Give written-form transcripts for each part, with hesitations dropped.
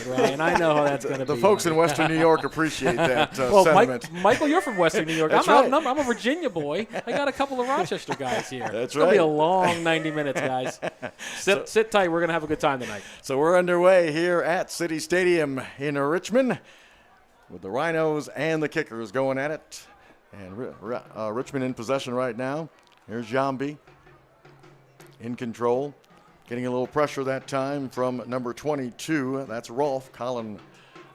Ryan. I know how that's going to be. The folks in Western New York appreciate that well, sentiment. Michael, you're from Western New York. That's I'm right. I'm a Virginia boy. I got a couple of Rochester guys here. That's It's going to be right. a long 90 minutes, guys. Sit tight. We're going to have a good time tonight. So we're underway here at City Stadium in Richmond with the Rhinos and the Kickers going at it. And Richmond in possession right now. Here's Jambi in control. Getting a little pressure that time from number 22. That's Rolfe, Colin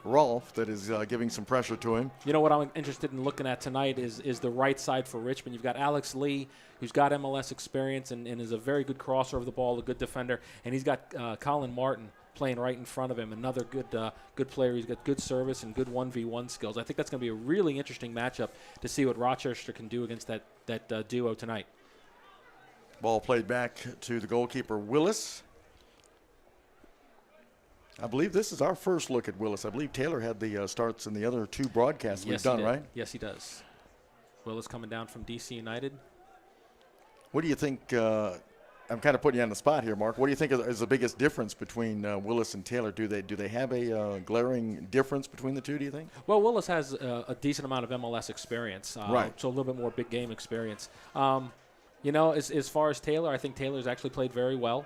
Rolfe, that is giving some pressure to him. You know what I'm interested in looking at tonight is the right side for Richmond. You've got Alex Lee, who's got MLS experience and is a very good crosser of the ball, a good defender. And he's got Colin Martin playing right in front of him, another good player. He's got good service and good 1v1 skills. I think that's going to be a really interesting matchup to see what Rochester can do against that duo tonight. Ball played back to the goalkeeper, Willis. I believe this is our first look at Willis. I believe Taylor had the starts in the other two broadcasts we've done, right? Yes, he does. Willis coming down from DC United. What do you think? I'm kind of putting you on the spot here, Mark. What do you think is the biggest difference between Willis and Taylor? Do they have a glaring difference between the two, do you think? Well, Willis has a decent amount of MLS experience, right. So a little bit more big game experience. As far as Taylor, I think Taylor's actually played very well.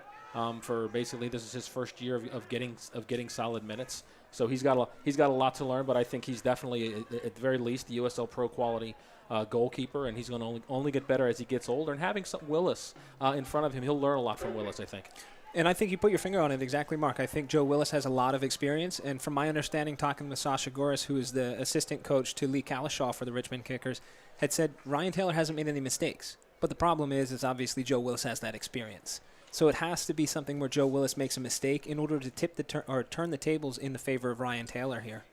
For basically this is his first year of getting solid minutes. So he's got a lot to learn, but I think he's definitely at the very least the USL Pro quality goalkeeper, and he's going to only get better as he gets older. And having Willis in front of him, he'll learn a lot from Willis, I think. And I think you put your finger on it exactly, Mark. I think Joe Willis has a lot of experience, and from my understanding, talking with Sasha Goris, who is the assistant coach to Lee Kalishaw for the Richmond Kickers, had said Ryan Taylor hasn't made any mistakes. But the problem is obviously Joe Willis has that experience. So it has to be something where Joe Willis makes a mistake in order to turn the tables in the favor of Ryan Taylor here.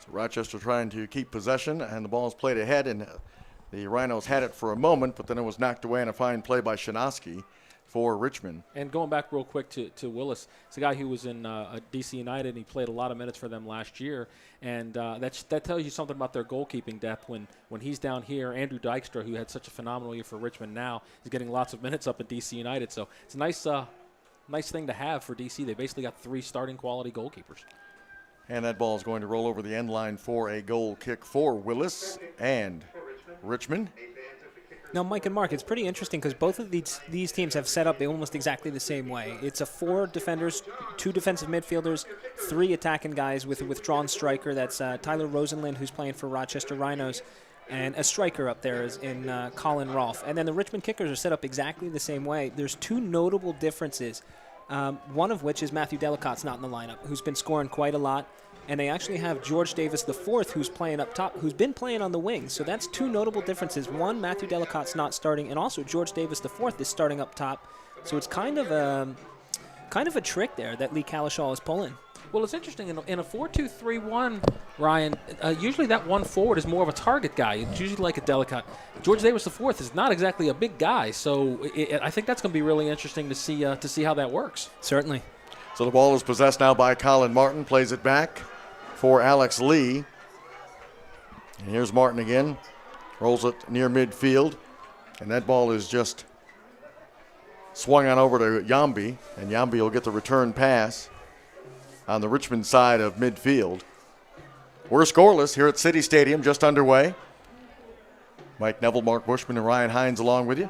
So Rochester trying to keep possession, and the ball is played ahead, and the Rhinos had it for a moment, but then it was knocked away on a fine play by Shinoski for Richmond. And going back real quick to Willis, it's a guy who was in DC United, and he played a lot of minutes for them last year. And that tells you something about their goalkeeping depth. When he's down here, Andrew Dykstra, who had such a phenomenal year for Richmond now, is getting lots of minutes up at DC United. So it's a nice thing to have for DC. They basically got 3 starting quality goalkeepers. And that ball is going to roll over the end line for a goal kick for Willis and Richmond. Now, Mike and Mark, it's pretty interesting because both of these teams have set up almost exactly the same way. It's a 4 defenders, 2 defensive midfielders, 3 attacking guys with a withdrawn striker. That's Tyler Rosenlund, who's playing for Rochester Rhinos, and a striker up there is in Colin Rolfe. And then the Richmond Kickers are set up exactly the same way. There's 2 notable differences, one of which is Matthew Delicott's not in the lineup, who's been scoring quite a lot. And they actually have George Davis IV, who's playing up top, who's been playing on the wings. So that's 2 notable differences. One, Matthew Delicott's not starting, and also George Davis IV is starting up top. So it's kind of a trick there that Lee Kalishaw is pulling. Well, it's interesting. In a 4-2-3-1, Ryan, usually that one forward is more of a target guy. It's usually like a Delicott. George Davis IV is not exactly a big guy. So I think that's going to be really interesting to see how that works. Certainly. So the ball is possessed now by Colin Martin, plays it back for Alex Lee. And here's Martin again, rolls it near midfield, and that ball is just swung on over to Jambi, and Jambi will get the return pass on the Richmond side of midfield. We're scoreless here at City Stadium, just underway. Mike Neville, Mark Bushman, and Ryan Hines along with you.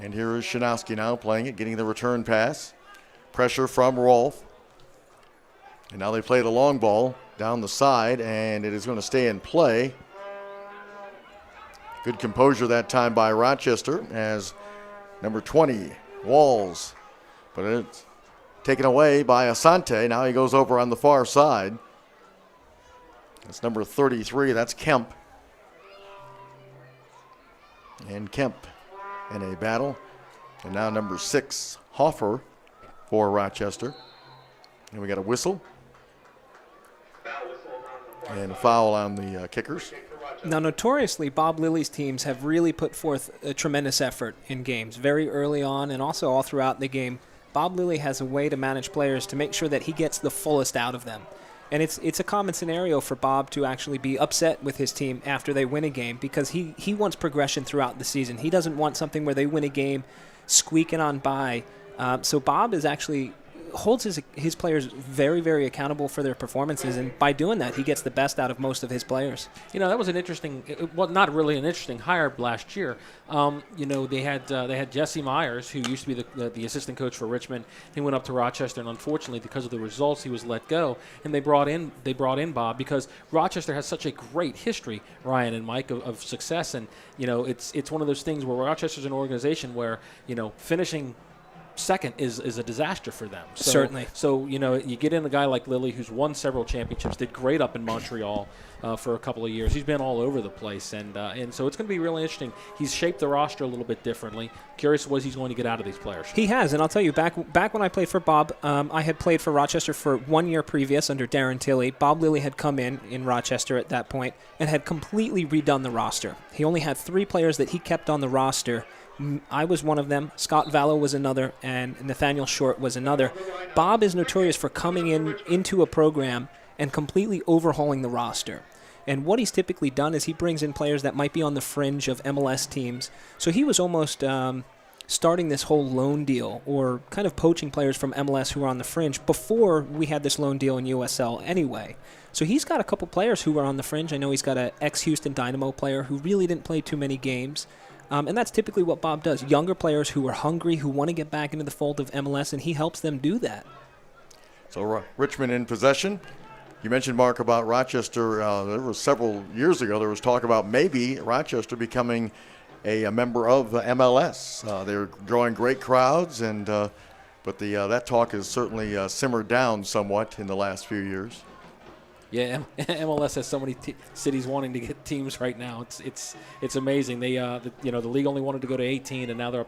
And here is Shinowski now playing it, getting the return pass. Pressure from Rolfe. And now they play the long ball down the side, and it is going to stay in play. Good composure that time by Rochester as number 20, Walls. But it's taken away by Asante. Now he goes over on the far side. That's number 33. That's Kemp. And Kemp in a battle. And now number 6, Hoffer for Rochester. And we got a whistle. And a foul on the Kickers. Now, notoriously, Bob Lilly's teams have really put forth a tremendous effort in games very early on and also all throughout the game. Bob Lilly has a way to manage players to make sure that he gets the fullest out of them. And it's a common scenario for Bob to actually be upset with his team after they win a game because he wants progression throughout the season. He doesn't want something where they win a game squeaking on by. So Bob is actually holds his players very, very accountable for their performances, and by doing that, he gets the best out of most of his players. That was an interesting, well, not really an interesting hire last year. They had Jesse Myers, who used to be the assistant coach for Richmond. He went up to Rochester, and unfortunately, because of the results, he was let go. And they brought in Bob because Rochester has such a great history, Ryan and Mike, of success. And it's one of those things where Rochester's an organization where finishing second is a disaster for them. Certainly. So, you get in a guy like Lilly, who's won several championships, did great up in Montreal for a couple of years. He's been all over the place, and so it's going to be really interesting. He's shaped the roster a little bit differently. Curious what he's going to get out of these players. He has, and I'll tell you, back when I played for Bob, I had played for Rochester for 1 year previous under Darren Tilley. Bob Lilly had come in Rochester at that point and had completely redone the roster. He only had 3 players that he kept on the roster. I was one of them, Scott Vallow was another, and Nathaniel Short was another. Bob is notorious for coming into a program and completely overhauling the roster. And what he's typically done is he brings in players that might be on the fringe of MLS teams. So he was almost starting this whole loan deal, or kind of poaching players from MLS who are on the fringe before we had this loan deal in USL anyway. So he's got a couple players who are on the fringe. I know he's got an ex-Houston Dynamo player who really didn't play too many games. And that's typically what Bob does. Younger players who are hungry, who want to get back into the fold of MLS, and he helps them do that. So Richmond in possession. You mentioned, Mark, about Rochester. There was several years ago, there was talk about maybe Rochester becoming a member of the MLS. They're drawing great crowds, but that talk has certainly simmered down somewhat in the last few years. Yeah, MLS has so many cities wanting to get teams right now. It's amazing. They the league only wanted to go to 18, and now they're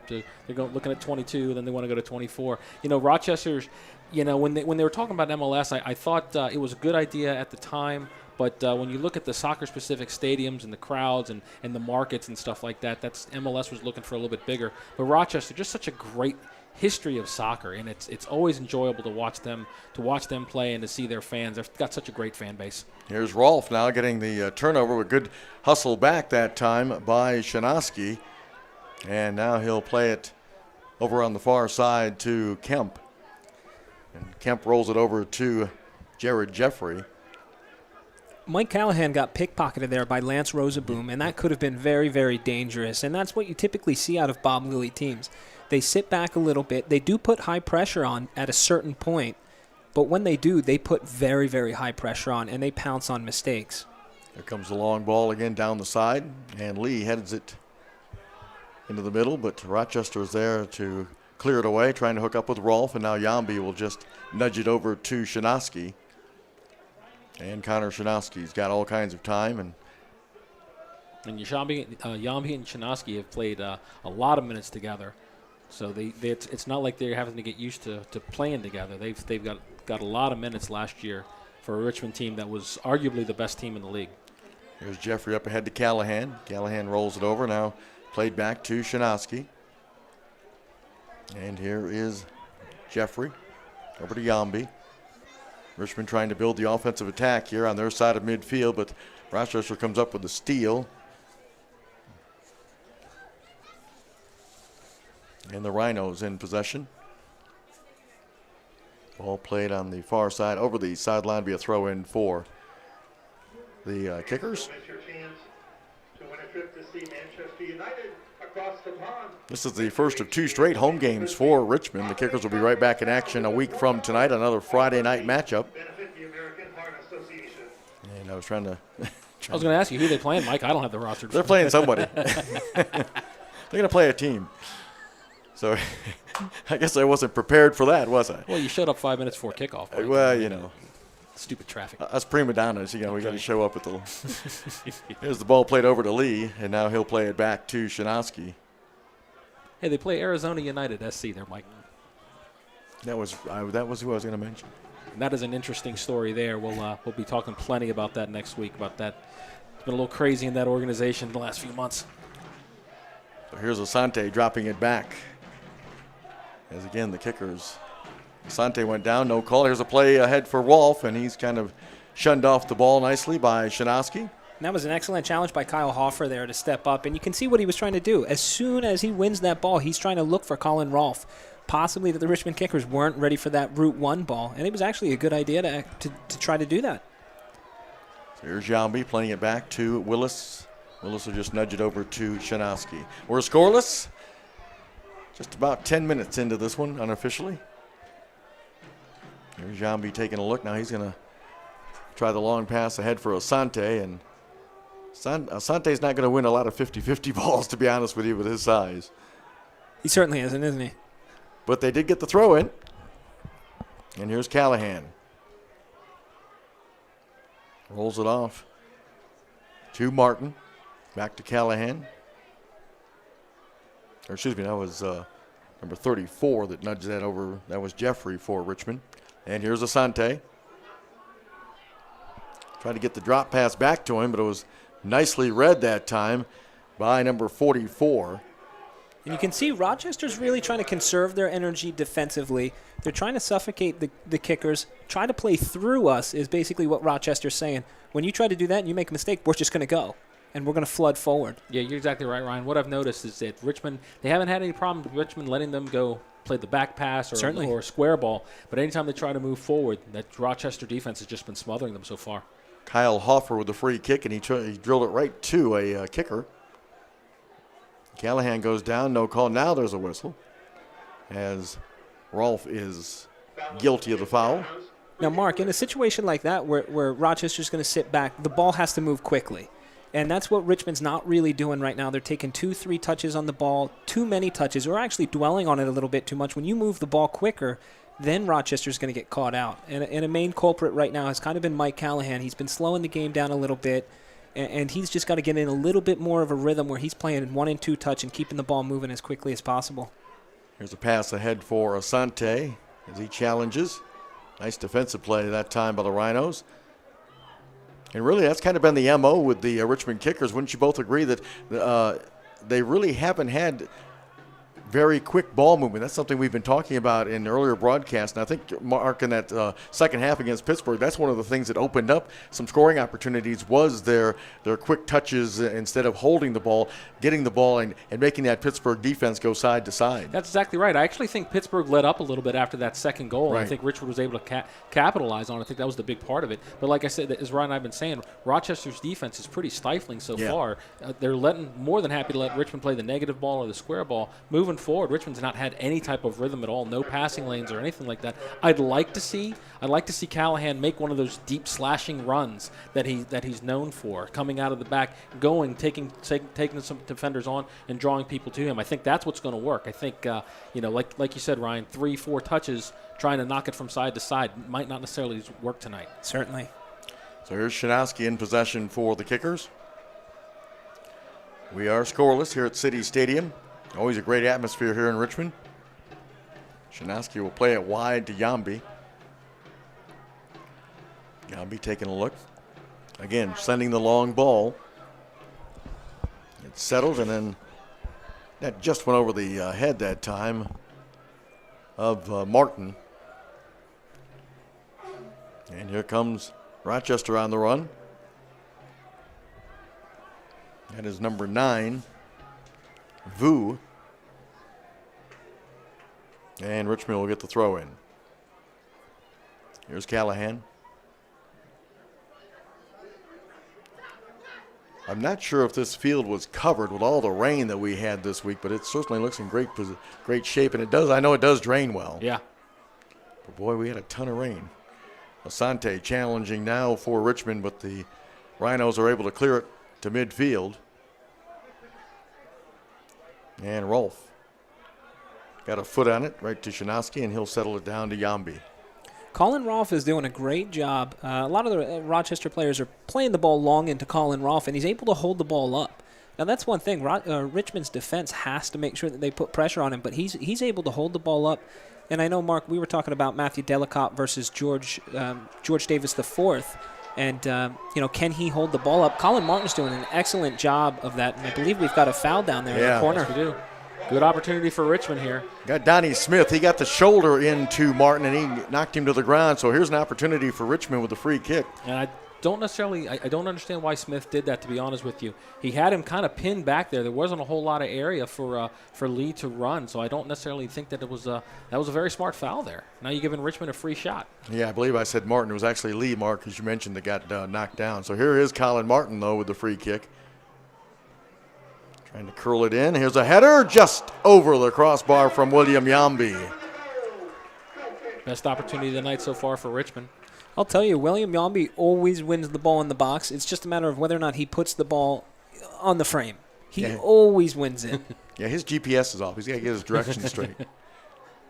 looking at 22. Then they want to go to 24. Rochester's. When they were talking about MLS, I thought it was a good idea at the time. But when you look at the soccer-specific stadiums and the crowds and the markets and stuff like that, that's MLS was looking for a little bit bigger. But Rochester, just such a great history of soccer, and it's always enjoyable to watch them play and to see their fans. They've got such a great fan base. Here's Rolfe now getting the turnover with good hustle back that time by Shinosky, and now he'll play it over on the far side to Kemp, and Kemp rolls it over to Jared Jeffrey. Mike Callahan got pickpocketed there by Lance Rosaboom, and that could have been very, very dangerous. And that's what you typically see out of Bob Lilly teams. They sit back a little bit. They do put high pressure on at a certain point, but when they do, they put very, very high pressure on, and they pounce on mistakes. Here comes the long ball again down the side, and Lee heads it into the middle, but Rochester is there to clear it away, trying to hook up with Rolfe, and now Yambi will just nudge it over to Shinosky. And Connor Shinosky's got all kinds of time. And Yambi and Shinosky have played a lot of minutes together. So it's not like they're having to get used to playing together. They've got a lot of minutes last year for a Richmond team that was arguably the best team in the league. Here's Jeffrey up ahead to Callahan. Callahan rolls it over, now played back to Shinosky. And here is Jeffrey over to Yambi. Richmond trying to build the offensive attack here on their side of midfield, but Rochester comes up with the steal. And the Rhinos in possession. Ball played on the far side, over the sideline, be a throw in for the Kickers. This is the first of 2 straight home games for Richmond. The Kickers will be right back in action a week from tonight, another Friday night matchup. And I was trying to... I was going to ask you who they playing, Mike. I don't have the roster. They're playing somebody. They're going to play a team. So I guess I wasn't prepared for that, was I? Well, you showed up 5 minutes before kickoff. Mike. Well, Stupid traffic. Us prima donnas, we got to show up at the... Here's the ball played over to Lee, and now he'll play it back to Shinosky. Hey, they play Arizona United SC there, Mike. That was who I was going to mention. And that is an interesting story there. We'll be talking plenty about that next week, about that. It's been a little crazy in that organization the last few months. So here's Asante dropping it back. As again, the Kickers. Asante went down, no call. Here's a play ahead for Rolfe, and he's kind of shunned off the ball nicely by Shinosky. And that was an excellent challenge by Kyle Hoffer there to step up, and you can see what he was trying to do. As soon as he wins that ball, he's trying to look for Colin Rolfe, possibly that the Richmond kickers weren't ready for that Route 1 ball, and it was actually a good idea to try to do that. So here's Jambi playing it back to Willis. Willis will just nudge it over to Shanowski. We're scoreless. Just about 10 minutes into this one, unofficially. Here's Jambi taking a look. Now he's going to try the long pass ahead for Asante, and Asante's not going to win a lot of 50-50 balls, to be honest with you, with his size. He certainly isn't he? But they did get the throw in. And here's Callahan. Rolls it off to Martin. Back to Callahan. Or excuse me, that was number 34 that nudged that over. That was Jeffrey for Richmond. And here's Asante. Tried to get the drop pass back to him, but it was nicely read that time by number 44. And you can see Rochester's really trying to conserve their energy defensively. They're trying to suffocate the kickers. Try to play through us is basically what Rochester's saying. When you try to do that and you make a mistake, we're just going to go. And we're going to flood forward. Yeah, you're exactly right, Ryan. What I've noticed is that Richmond, they haven't had any problem with Richmond letting them go play the back pass or square ball. But anytime they try to move forward, that Rochester defense has just been smothering them so far. Kyle Hoffer with the free kick, and he drilled it right to a kicker. Callahan goes down, no call. Now there's a whistle as Rolfe is guilty of the foul. Now, Mark, in a situation like that where Rochester's going to sit back, the ball has to move quickly. And that's what Richmond's not really doing right now. They're taking 2-3 touches on the ball, too many touches, or actually dwelling on it a little bit too much. When you move the ball quicker, then Rochester's going to get caught out. And a main culprit right now has kind of been Mike Callahan. He's been slowing the game down a little bit, and he's just got to get in a little bit more of a rhythm where he's playing 1 and 2 touch and keeping the ball moving as quickly as possible. Here's a pass ahead for Asante as he challenges. Nice defensive play that time by the Rhinos. And really, that's kind of been the MO with the Richmond kickers. Wouldn't you both agree that they really haven't had very quick ball movement? That's something we've been talking about in earlier broadcasts. And I think, Mark, in that second half against Pittsburgh, that's one of the things that opened up some scoring opportunities was their quick touches instead of holding the ball, getting the ball, and making that Pittsburgh defense go side to side. That's exactly right. I actually think Pittsburgh let up a little bit after that second goal. Right. And I think Richmond was able to capitalize on it. I think that was the big part of it. But like I said, as Ryan and I have been saying, Rochester's defense is pretty stifling so far. They're more than happy to let Richmond play the negative ball or the square ball. Moving forward, Richmond's not had any type of rhythm at all, no passing lanes or anything like that. I'd like to see Callahan make one of those deep slashing runs that he's known for, coming out of the back, taking some defenders on and drawing people to him. I think that's what's going to work. I think like you said, Ryan, 3-4 touches trying to knock it from side to side might not necessarily work tonight. Certainly. So here's Shanowski in possession for the kickers. We are scoreless here at City Stadium. Always a great atmosphere here in Richmond. Shanowski will play it wide to Jambi. Jambi taking a look. Again, sending the long ball. It's settled, and then that just went over the head that time of Martin. And here comes Rochester on the run. That is number 9. Vu. And Richmond will get the throw in. Here's Callahan. I'm not sure if this field was covered with all the rain that we had this week, but it certainly looks in great shape, and it does. I know it does drain well. Yeah. But boy, we had a ton of rain. Asante challenging now for Richmond, but the Rhinos are able to clear it to midfield. And Rolfe got a foot on it right to Shanowski, and he'll settle it down to Jambi. Colin Rolfe is doing a great job. A lot of the Rochester players are playing the ball long into Colin Rolfe, and he's able to hold the ball up. Now, that's one thing. Richmond's defense has to make sure that they put pressure on him, but he's able to hold the ball up. And I know, Mark, we were talking about Matthew Delicott versus George Davis IV. And, can he hold the ball up? Colin Martin's doing an excellent job of that. And I believe we've got a foul down there in the corner. Yes, we do. Good opportunity for Richmond here. Got Donnie Smith. He got the shoulder into Martin, and he knocked him to the ground. So here's an opportunity for Richmond with a free kick. And don't necessarily. I don't understand why Smith did that. To be honest with you, he had him kind of pinned back there. There wasn't a whole lot of area for Lee to run, so I don't necessarily think that that was a very smart foul there. Now you're giving Richmond a free shot. Yeah, I believe I said Martin. It was actually Lee, Mark, as you mentioned, that got knocked down. So here is Colin Martin, though, with the free kick. Trying to curl it in. Here's a header just over the crossbar from William Yambi. Best opportunity of the night so far for Richmond. I'll tell you, William Yambi always wins the ball in the box. It's just a matter of whether or not he puts the ball on the frame. He always wins it. Yeah, his GPS is off. He's got to get his direction straight.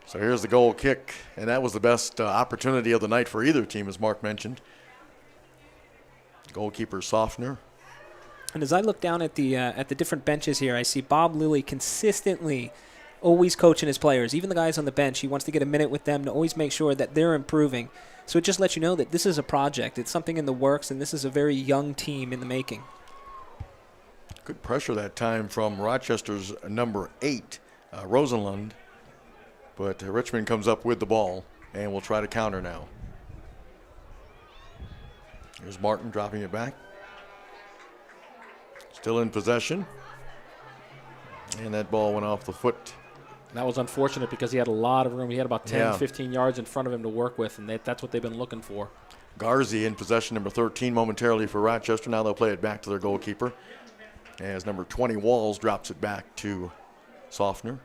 So here's the goal kick, and that was the best opportunity of the night for either team, as Mark mentioned. Goalkeeper Sofner. And as I look down at the different benches here, I see Bob Lilly consistently always coaching his players. Even the guys on the bench, he wants to get a minute with them to always make sure that they're improving. So it just lets you know that this is a project. It's something in the works, and this is a very young team in the making. Good pressure that time from Rochester's number 8, Rosenlund. But Richmond comes up with the ball, and will try to counter now. Here's Martin dropping it back. Still in possession. And that ball went off the foot. That was unfortunate because he had a lot of room. He had about 10, Yeah. 15 yards in front of him to work with, and that's what they've been looking for. Garzi in possession, number 13 momentarily for Rochester. Now they'll play it back to their goalkeeper as number 20 Walls drops it back to Sofner.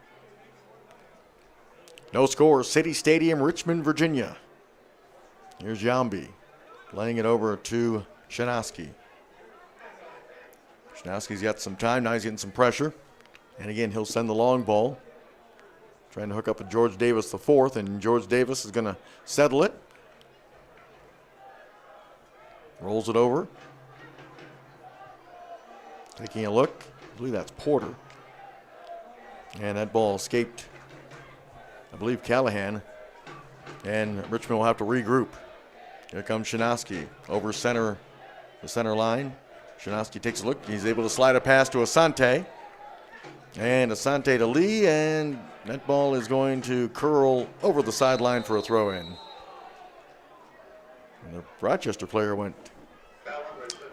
No score, City Stadium, Richmond, Virginia. Here's Yambi laying it over to Shanaski. Shanaski's got some time. Now he's getting some pressure. And again, he'll send the long ball. Trying to hook up with George Davis the fourth, and George Davis is going to settle it. Rolls it over. Taking a look. I believe that's Porter. And that ball escaped, I believe, Callahan. And Richmond will have to regroup. Here comes Shanaski over the center line. Shanaski takes a look. He's able to slide a pass to Asante. And Asante to Lee, and that ball is going to curl over the sideline for a throw-in. And the Rochester player went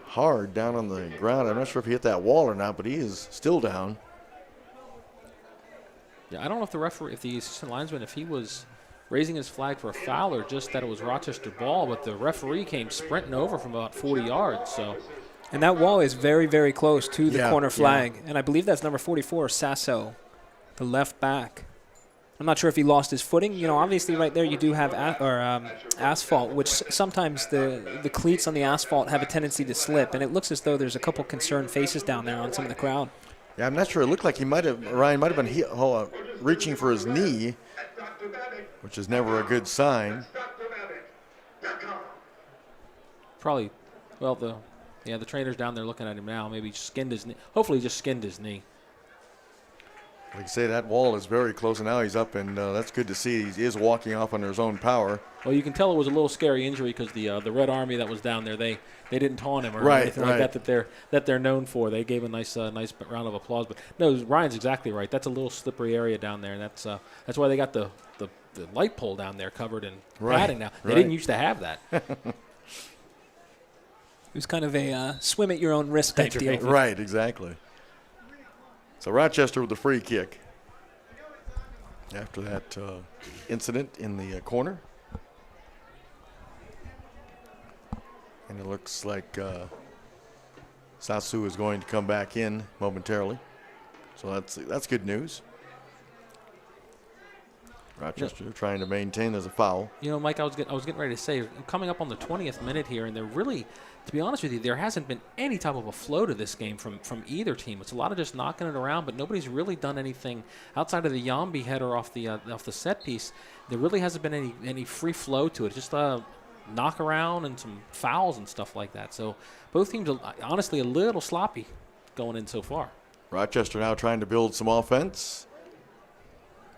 hard down on the ground. I'm not sure if he hit that wall or not, but he is still down. Yeah, I don't know if the referee, if the assistant linesman, if he was raising his flag for a foul or just that it was Rochester ball, but the referee came sprinting over from about 40 yards, so... And that wall is very, very close to the corner flag. Yeah. And I believe that's number 44, Sasso, the left back. I'm not sure if he lost his footing. You know, obviously right there you do have asphalt, which sometimes the cleats on the asphalt have a tendency to slip. And it looks as though there's a couple concerned faces down there on some of the crowd. Yeah, I'm not sure. It looked like Ryan might have been reaching for his knee, which is never a good sign. Probably, well, the trainer's down there looking at him now. Maybe skinned his knee. Hopefully he just skinned his knee. Like I say, that wall is very close, and now he's up, and that's good to see. He is walking off under his own power. Well, you can tell it was a little scary injury because the Red Army that was down there, they didn't taunt him or anything like that they're known for. They gave a nice round of applause. But no, Ryan's exactly right. That's a little slippery area down there, and that's why they got the light pole down there covered in padding now. They didn't used to have that. It was kind of a swim at your own risk type deal. Right, exactly. So Rochester with the free kick after that incident in the corner. And it looks like Sasu is going to come back in momentarily. So that's good news. Rochester trying to maintain as a foul. You know, Mike, I was getting ready to say, coming up on the 20th minute here, and they're really, to be honest with you, there hasn't been any type of a flow to this game from either team. It's a lot of just knocking it around, but nobody's really done anything outside of the Yambi header off the set piece. There really hasn't been any free flow to it. Just knock around and some fouls and stuff like that. So both teams are honestly a little sloppy going in so far. Rochester now trying to build some offense.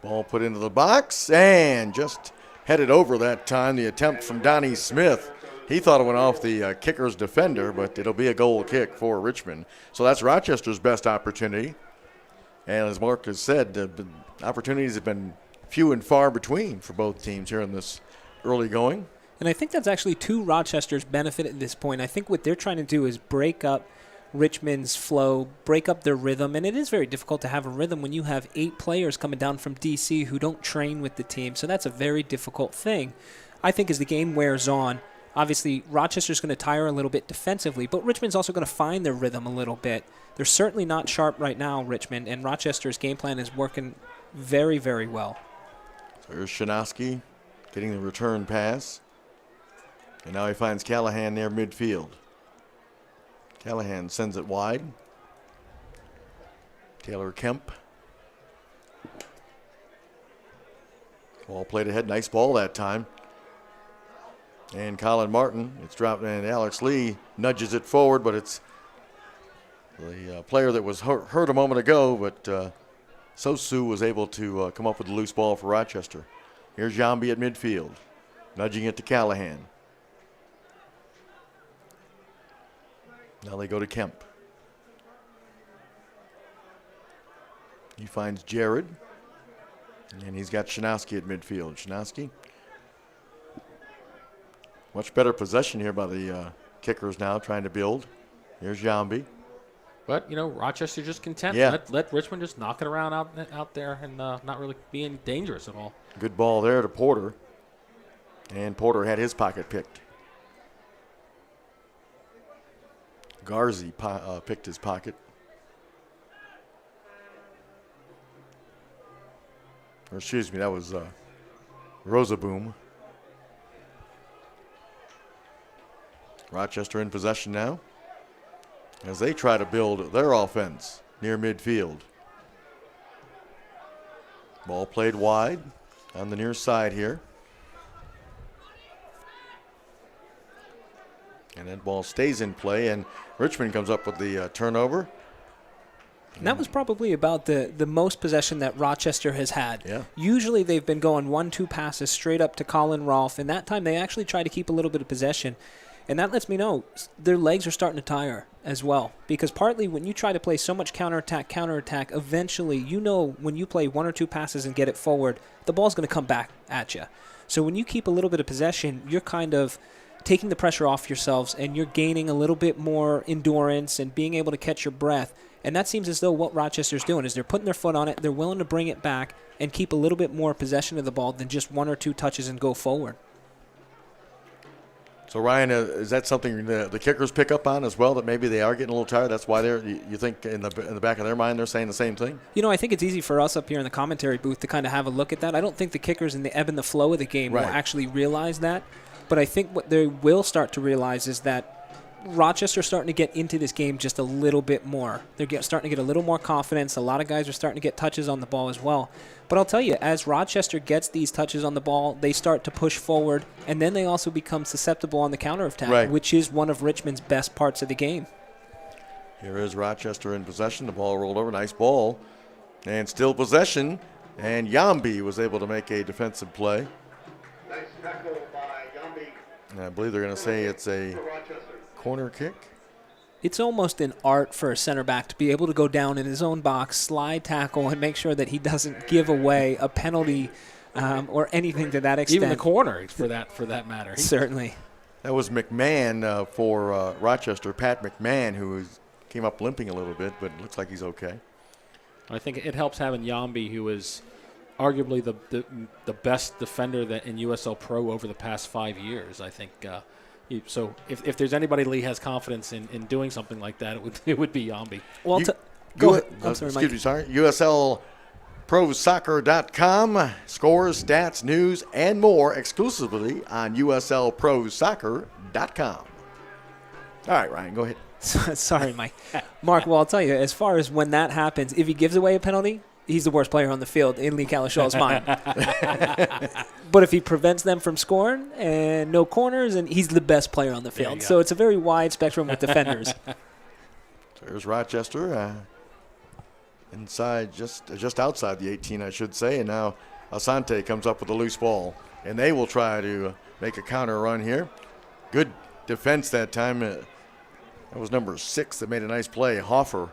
Ball put into the box and just headed over that time. The attempt from Donnie Smith. He thought it went off the kicker's defender, but it'll be a goal kick for Richmond. So that's Rochester's best opportunity. And as Mark has said, the opportunities have been few and far between for both teams here in this early going. And I think that's actually to Rochester's benefit at this point. I think what they're trying to do is break up Richmond's flow, break up their rhythm, and it is very difficult to have a rhythm when you have 8 players coming down from D.C. who don't train with the team, so that's a very difficult thing. I think as the game wears on, obviously Rochester's going to tire a little bit defensively, but Richmond's also going to find their rhythm a little bit. They're certainly not sharp right now, Richmond, and Rochester's game plan is working very, very well. So here's Shinosky getting the return pass. And now he finds Callahan near midfield. Callahan sends it wide. Taylor Kemp. Ball played ahead. Nice ball that time. And Colin Martin. It's dropped, and Alex Lee nudges it forward, but it's the player that was hurt a moment ago, but Sosu was able to come up with a loose ball for Rochester. Here's Jambi at midfield, nudging it to Callahan. Now they go to Kemp. He finds Jared, and he's got Shinosky at midfield. Shinosky, much better possession here by the kickers now, trying to build. Here's Jambi. But, Rochester just content. Yeah. Let Richmond just knock it around out there and not really being dangerous at all. Good ball there to Porter. And Porter had his pocket picked. Garzi picked his pocket. Or excuse me, that was Rosaboom. Rochester in possession now as they try to build their offense near midfield. Ball played wide on the near side here. And that ball stays in play, and Richmond comes up with the turnover. And that was probably about the most possession that Rochester has had. Yeah. Usually they've been going 1-2 passes straight up to Colin Rolfe, and that time they actually tried to keep a little bit of possession. And that lets me know their legs are starting to tire as well. Because partly when you try to play so much counterattack, eventually when you play 1 or 2 passes and get it forward, the ball's going to come back at you. So when you keep a little bit of possession, you're kind of taking the pressure off yourselves, and you're gaining a little bit more endurance and being able to catch your breath. And that seems as though what Rochester's doing is they're putting their foot on it, they're willing to bring it back and keep a little bit more possession of the ball than just 1 or 2 touches and go forward. So, Ryan, is that something the kickers pick up on as well, that maybe they are getting a little tired? That's why you think in the back of their mind they're saying the same thing? I think it's easy for us up here in the commentary booth to kind of have a look at that. I don't think the kickers in the ebb and the flow of the game will actually realize that. But I think what they will start to realize is that Rochester's starting to get into this game just a little bit more. They're starting to get a little more confidence. A lot of guys are starting to get touches on the ball as well. But I'll tell you, as Rochester gets these touches on the ball, they start to push forward, and then they also become susceptible on the counterattack, which is one of Richmond's best parts of the game. Here is Rochester in possession. The ball rolled over. Nice ball. And still possession. And Jambi was able to make a defensive play. Nice tackle by Jambi. And I believe they're going to say it's a corner kick. It's almost an art for a center back to be able to go down in his own box, slide tackle, and make sure that he doesn't give away a penalty or anything to that extent. Even the corner, for that matter. Certainly. That was McMahon for Rochester, Pat McMahon, who came up limping a little bit, but it looks like he's okay. I think it helps having Jambi, who is arguably the best defender in USL Pro over the past 5 years. I think so. If there's anybody Lee has confidence in doing something like that, it would be Jambi. Well, go ahead. I'm sorry, Mike. Excuse me, sorry. USLProSoccer.com. Scores, stats, news, and more exclusively on USLProSoccer.com. All right, Ryan, go ahead. Sorry, Mike. Mark, well, I'll tell you, as far as when that happens, if he gives away a penalty, he's the worst player on the field in Lee Calishaw's mind. But if he prevents them from scoring and no corners, and he's the best player on the field. So it's a very wide spectrum with defenders. There's Rochester inside, just outside the 18, I should say. And now Asante comes up with a loose ball. And they will try to make a counter run here. Good defense that time. That was number 6 that made a nice play, Hoffer.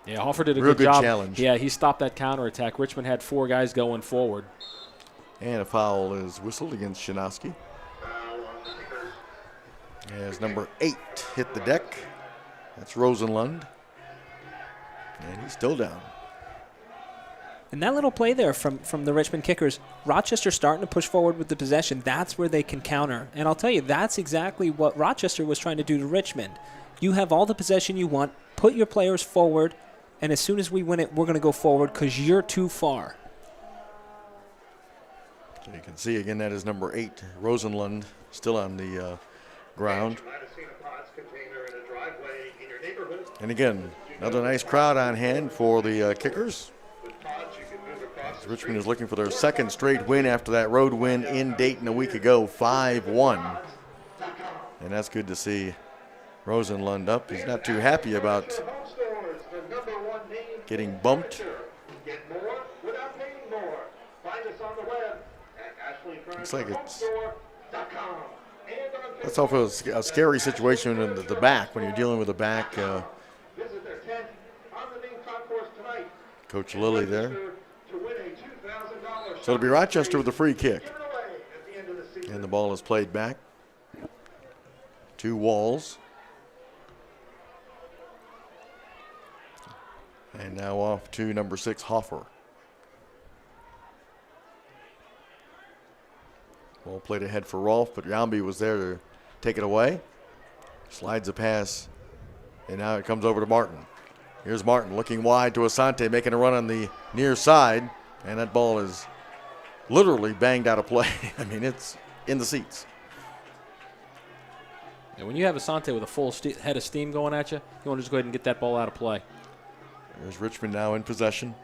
Yeah, Hoffer did a Real good job. Challenge. Yeah, he stopped that counterattack. Richmond had 4 guys going forward. And a foul is whistled against Shinosky. Foul as number 8 hit the deck. That's Rosenlund. And he's still down. And that little play there from the Richmond kickers, Rochester starting to push forward with the possession. That's where they can counter. And I'll tell you, that's exactly what Rochester was trying to do to Richmond. You have all the possession you want, put your players forward, and as soon as we win it, we're going to go forward because you're too far. So you can see again that is number 8, Rosenlund, still on the ground. And again, another nice crowd on hand for the kickers. Richmond is looking for their second straight win after that road win in Dayton a week ago, 5-1. And that's good to see Rosenlund up. He's not too happy about getting bumped. Looks like that's also a scary situation in the back when you're dealing with the back. Coach Lilly there. So it'll be Rochester with a free kick. And the ball is played back to Walls. And now off to number 6, Hoffer. Ball played ahead for Rolfe, but Yambi was there to take it away. Slides a pass, and now it comes over to Martin. Here's Martin looking wide to Asante, making a run on the near side, and that ball is literally banged out of play. I mean, it's in the seats. And when you have Asante with a full head of steam going at you, you want to just go ahead and get that ball out of play. There's Richmond now in possession.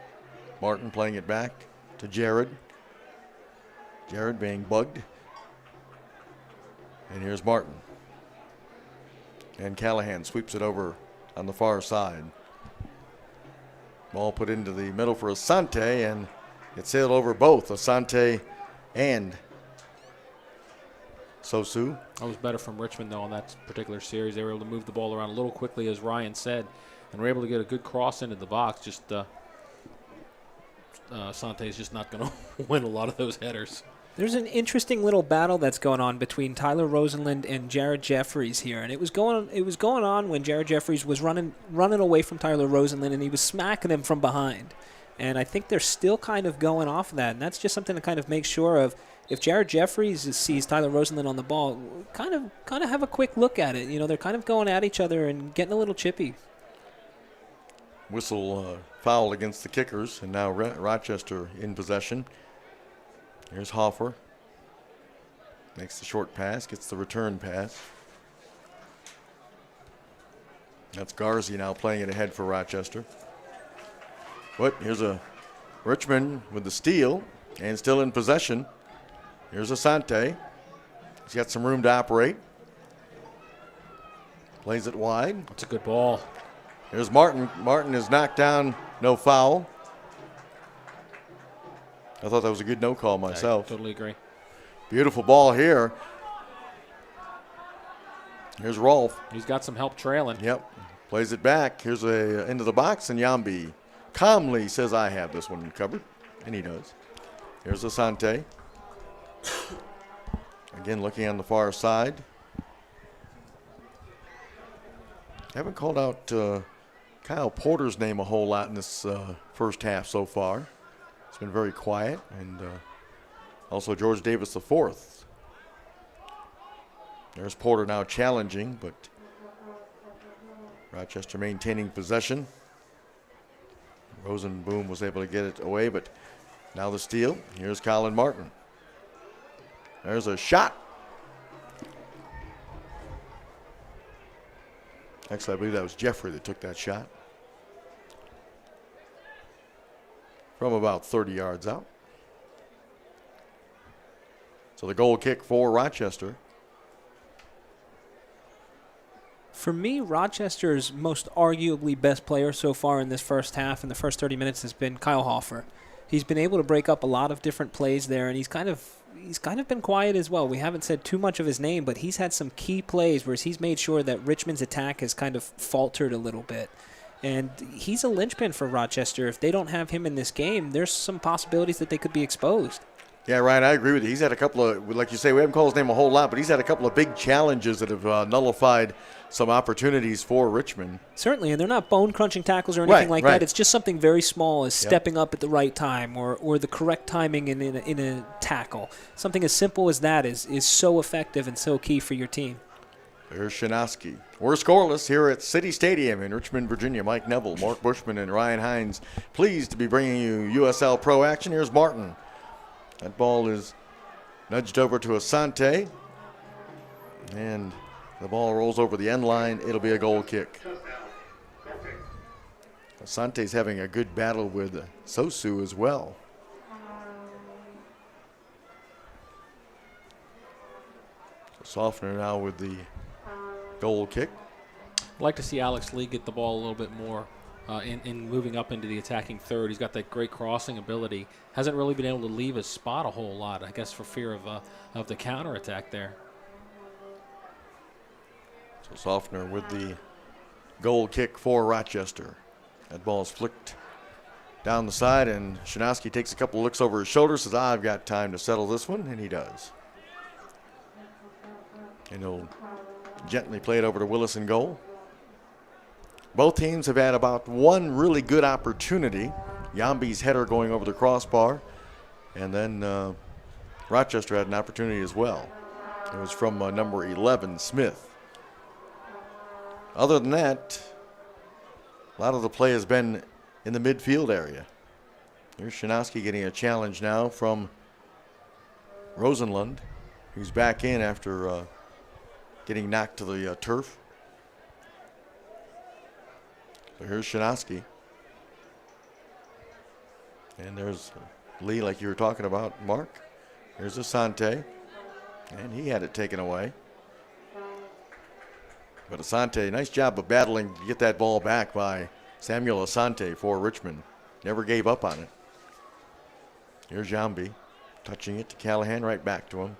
Martin playing it back to Jared. Jared being bugged. And here's Martin. And Callahan sweeps it over on the far side. Ball put into the middle for Asante, and it sailed over both Asante and Sosu. That was better from Richmond, though, on that particular series. They were able to move the ball around a little quickly, as Ryan said, and were able to get a good cross into the box. Just Asante's just not going to win a lot of those headers. There's an interesting little battle that's going on between Tyler Rosenlund and Jared Jeffries here, and it was going on when Jared Jeffries was running away from Tyler Rosenlund, and he was smacking him from behind. And I think they're still kind of going off of that, and that's just something to kind of make sure of. If Jared Jeffries sees Tyler Rosenlund on the ball, kind of have a quick look at it. You know, they're kind of going at each other and getting a little chippy. Whistle foul against the kickers, and now Rochester in possession. Here's Hoffer. Makes the short pass, gets the return pass. That's Garzi now playing it ahead for Rochester. But here's a Richmond with the steal and still in possession. Here's Asante. He's got some room to operate. Plays it wide. That's a good ball. Here's Martin. Martin is knocked down, no foul. I thought that was a good no call myself. I totally agree. Beautiful ball here. Here's Rolfe. He's got some help trailing. Yep. Plays it back. Here's a into the box, and Yambi calmly says, I have this one covered. And he does. Here's Asante. Again, looking on the far side. Haven't called out Kyle Porter's name a whole lot in this first half so far. It's been very quiet. And also George Davis IV. There's Porter now challenging, but Rochester maintaining possession. Rosenboom was able to get it away, but now the steal. Here's Colin Martin. There's a shot. Actually, I believe that was Jeffrey that took that shot. From about 30 yards out. So the goal kick for Rochester. For me, Rochester's most arguably best player so far in this first half, in the first 30 minutes, has been Kyle Hoffer. He's been able to break up a lot of different plays there, and he's kind of been quiet as well. We haven't said too much of his name, but he's had some key plays where he's made sure that Richmond's attack has kind of faltered a little bit. And he's a linchpin for Rochester. If they don't have him in this game, there's some possibilities that they could be exposed. Yeah, Ryan, I agree with you. He's had a couple of, like you say, we haven't called his name a whole lot, but he's had a couple of big challenges that have nullified some opportunities for Richmond. Certainly, and they're not bone-crunching tackles or anything like right. that. It's just something very small as stepping up at the right time or the correct timing in a tackle. Something as simple as that is so effective and so key for your team. There's Shinoski. We're scoreless here at City Stadium in Richmond, Virginia. Mike Neville, Mark Bushman, and Ryan Hines pleased to be bringing you USL Pro action. Here's Martin. That ball is nudged over to Asante, and the ball rolls over the end line. It'll be a goal kick. Asante's having a good battle with Sosu as well. Softener now with the goal kick. I'd like to see Alex Lee get the ball a little bit more in moving up into the attacking third. He's got that great crossing ability. Hasn't really been able to leave his spot a whole lot, I guess, for fear of the counterattack there. So Softener with the goal kick for Rochester. That ball is flicked down the side, and Shinoski takes a couple of looks over his shoulder, says, I've got time to settle this one, and he does. And he'll gently play it over to Willis in goal. Both teams have had about one really good opportunity. Yambi's header going over the crossbar, and then Rochester had an opportunity as well. It was from number 11, Smith. Other than that, a lot of the play has been in the midfield area. Here's Shinoski getting a challenge now from Rosenlund, who's back in after getting knocked to the turf. So here's Shinoski. And there's Lee, like you were talking about, Mark. Here's Asante. And he had it taken away. But Asante, nice job of battling to get that ball back by Samuel Asante for Richmond. Never gave up on it. Here's Jambi, touching it to Callahan, right back to him.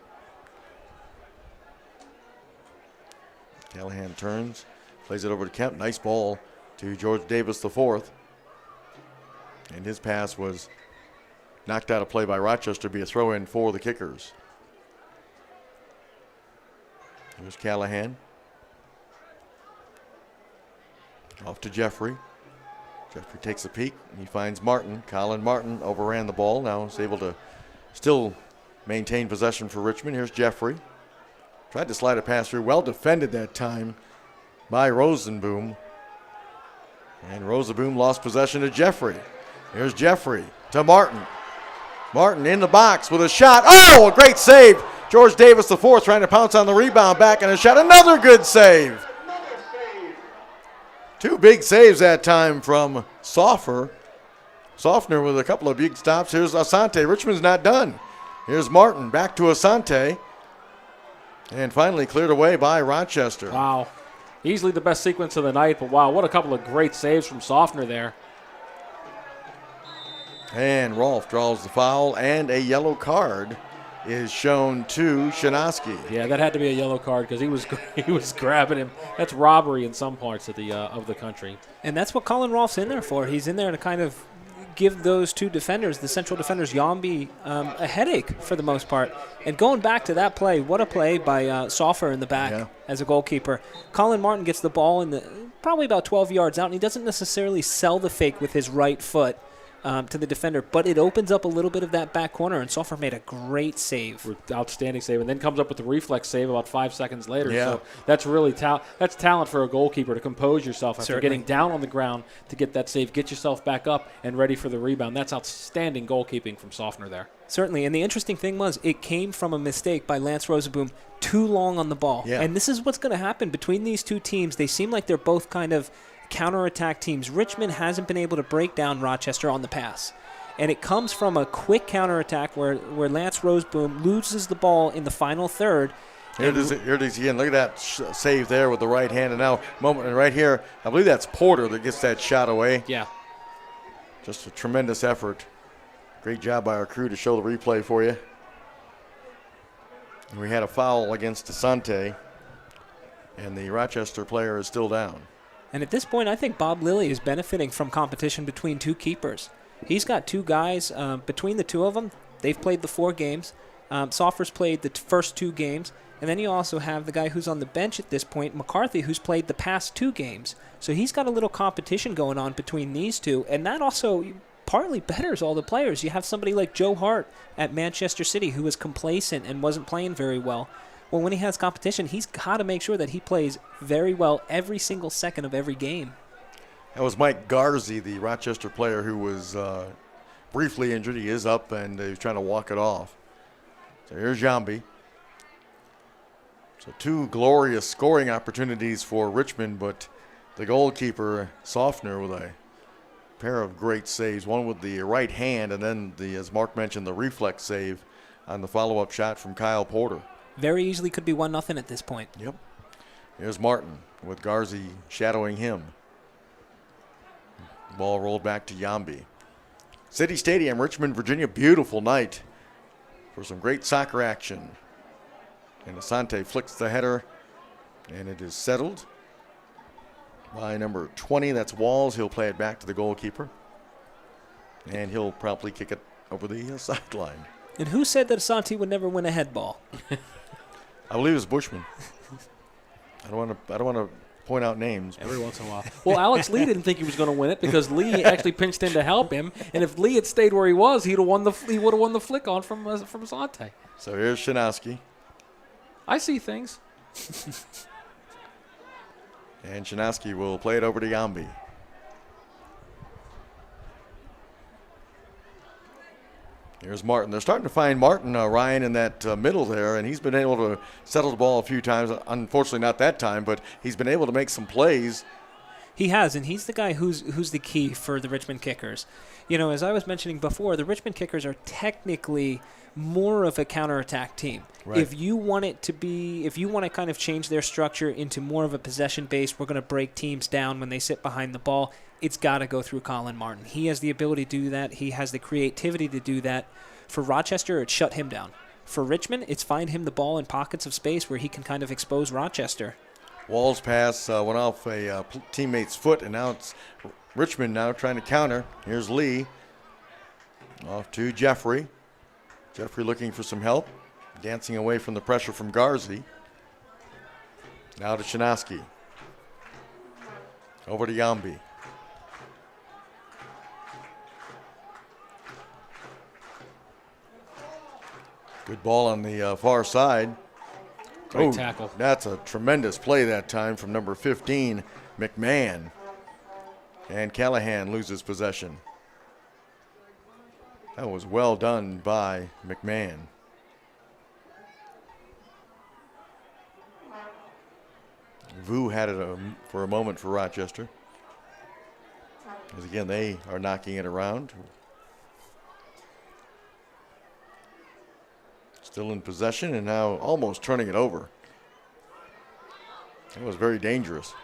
Callahan turns, plays it over to Kemp. Nice ball to George Davis IV. And his pass was knocked out of play by Rochester, be a throw-in for the Kickers. Here's Callahan. Off to Jeffrey. Jeffrey takes a peek, and he finds Martin. Colin Martin overran the ball. Now is able to still maintain possession for Richmond. Here's Jeffrey. Tried to slide a pass through. Well defended that time by Rosenboom. And Rosenboom lost possession to Jeffrey. Here's Jeffrey to Martin. Martin in the box with a shot. Oh, a great save. George Davis IV trying to pounce on the rebound, back and a shot. Another good save. Two big saves that time from Softener with a couple of big stops. Here's Asante. Richmond's not done. Here's Martin back to Asante. And finally cleared away by Rochester. Wow. Easily the best sequence of the night, but wow, what a couple of great saves from Softener there. And Rolfe draws the foul, and a yellow card is shown to Shinoski. Yeah, that had to be a yellow card because he was grabbing him. That's robbery in some parts of the country. And that's what Colin Rolfe's in there for. He's in there to kind of give those two defenders, the central defenders, Yambi, a headache for the most part. And going back to that play, what a play by Soffer in the back as a goalkeeper. Colin Martin gets the ball in probably about 12 yards out, and he doesn't necessarily sell the fake with his right foot to the defender, but it opens up a little bit of that back corner, and Soffer made a great save. Outstanding save, and then comes up with the reflex save about 5 seconds later. Yeah. So that's really that's talent for a goalkeeper to compose yourself after getting down on the ground to get that save, get yourself back up and ready for the rebound. That's outstanding goalkeeping from Softener there. Certainly, and the interesting thing was it came from a mistake by Lance Rosenboom, too long on the ball. Yeah. And this is what's going to happen between these two teams. They seem like they're both kind of counterattack teams. Richmond hasn't been able to break down Rochester on the pass. And it comes from a quick counterattack where Lance Rosenboom loses the ball in the final third. Here it is again. Look at that save there with the right hand. And now, right here, I believe that's Porter that gets that shot away. Yeah. Just a tremendous effort. Great job by our crew to show the replay for you. And we had a foul against Asante, and the Rochester player is still down. And at this point, I think Bob Lilly is benefiting from competition between two keepers. He's got two guys between the two of them. They've played the 4 games. Soffer's played the first 2 games. And then you also have the guy who's on the bench at this point, McCarthy, who's played the past 2 games. So he's got a little competition going on between these two. And that also partly betters all the players. You have somebody like Joe Hart at Manchester City who was complacent and wasn't playing very well. Well, when he has competition, he's got to make sure that he plays very well every single second of every game. That was Mike Garzi, the Rochester player who was briefly injured. He is up, and he was trying to walk it off. So here's Jambi. So 2 glorious scoring opportunities for Richmond, but the goalkeeper, Softner, with a pair of great saves, one with the right hand, and then, as Mark mentioned, the reflex save on the follow-up shot from Kyle Porter. Very easily could be 1-0 at this point. Yep. Here's Martin with Garzi shadowing him. Ball rolled back to Yambi. City Stadium, Richmond, Virginia. Beautiful night for some great soccer action. And Asante flicks the header, and it is settled by number 20. That's Walls. He'll play it back to the goalkeeper, and he'll probably kick it over the sideline. And who said that Asante would never win a head ball? I believe it's Bushman. I don't want to point out names. Every once in a while. Well, Alex Lee didn't think he was going to win it because Lee actually pinched in to help him, and if Lee had stayed where he was, he would have won the flick on from Asante. So here's Shinowski. I see things. And Shinowski will play it over to Yambi. Here's Martin. They're starting to find Martin, Ryan, in that middle there, and he's been able to settle the ball a few times. Unfortunately, not that time, but he's been able to make some plays. He has, and he's the guy who's the key for the Richmond Kickers. You know, as I was mentioning before, the Richmond Kickers are technically more of a counterattack team. Right. If you want to kind of change their structure into more of a possession base, we're going to break teams down when they sit behind the ball, it's got to go through Colin Martin. He has the ability to do that. He has the creativity to do that. For Rochester, it's shut him down. For Richmond, it's find him the ball in pockets of space where he can kind of expose Rochester. Wall's pass went off a teammate's foot, and now it's Richmond now trying to counter. Here's Lee. Off to Jeffrey. Jeffrey looking for some help. Dancing away from the pressure from Garzi. Now to Shinowski. Over to Yambi. Good ball on the far side. Great tackle. That's a tremendous play that time from number 15, McMahon. And Callahan loses possession. That was well done by McMahon. Vu had it for a moment for Rochester. As again, they are knocking it around. Still in possession and now almost turning it over. That was very dangerous.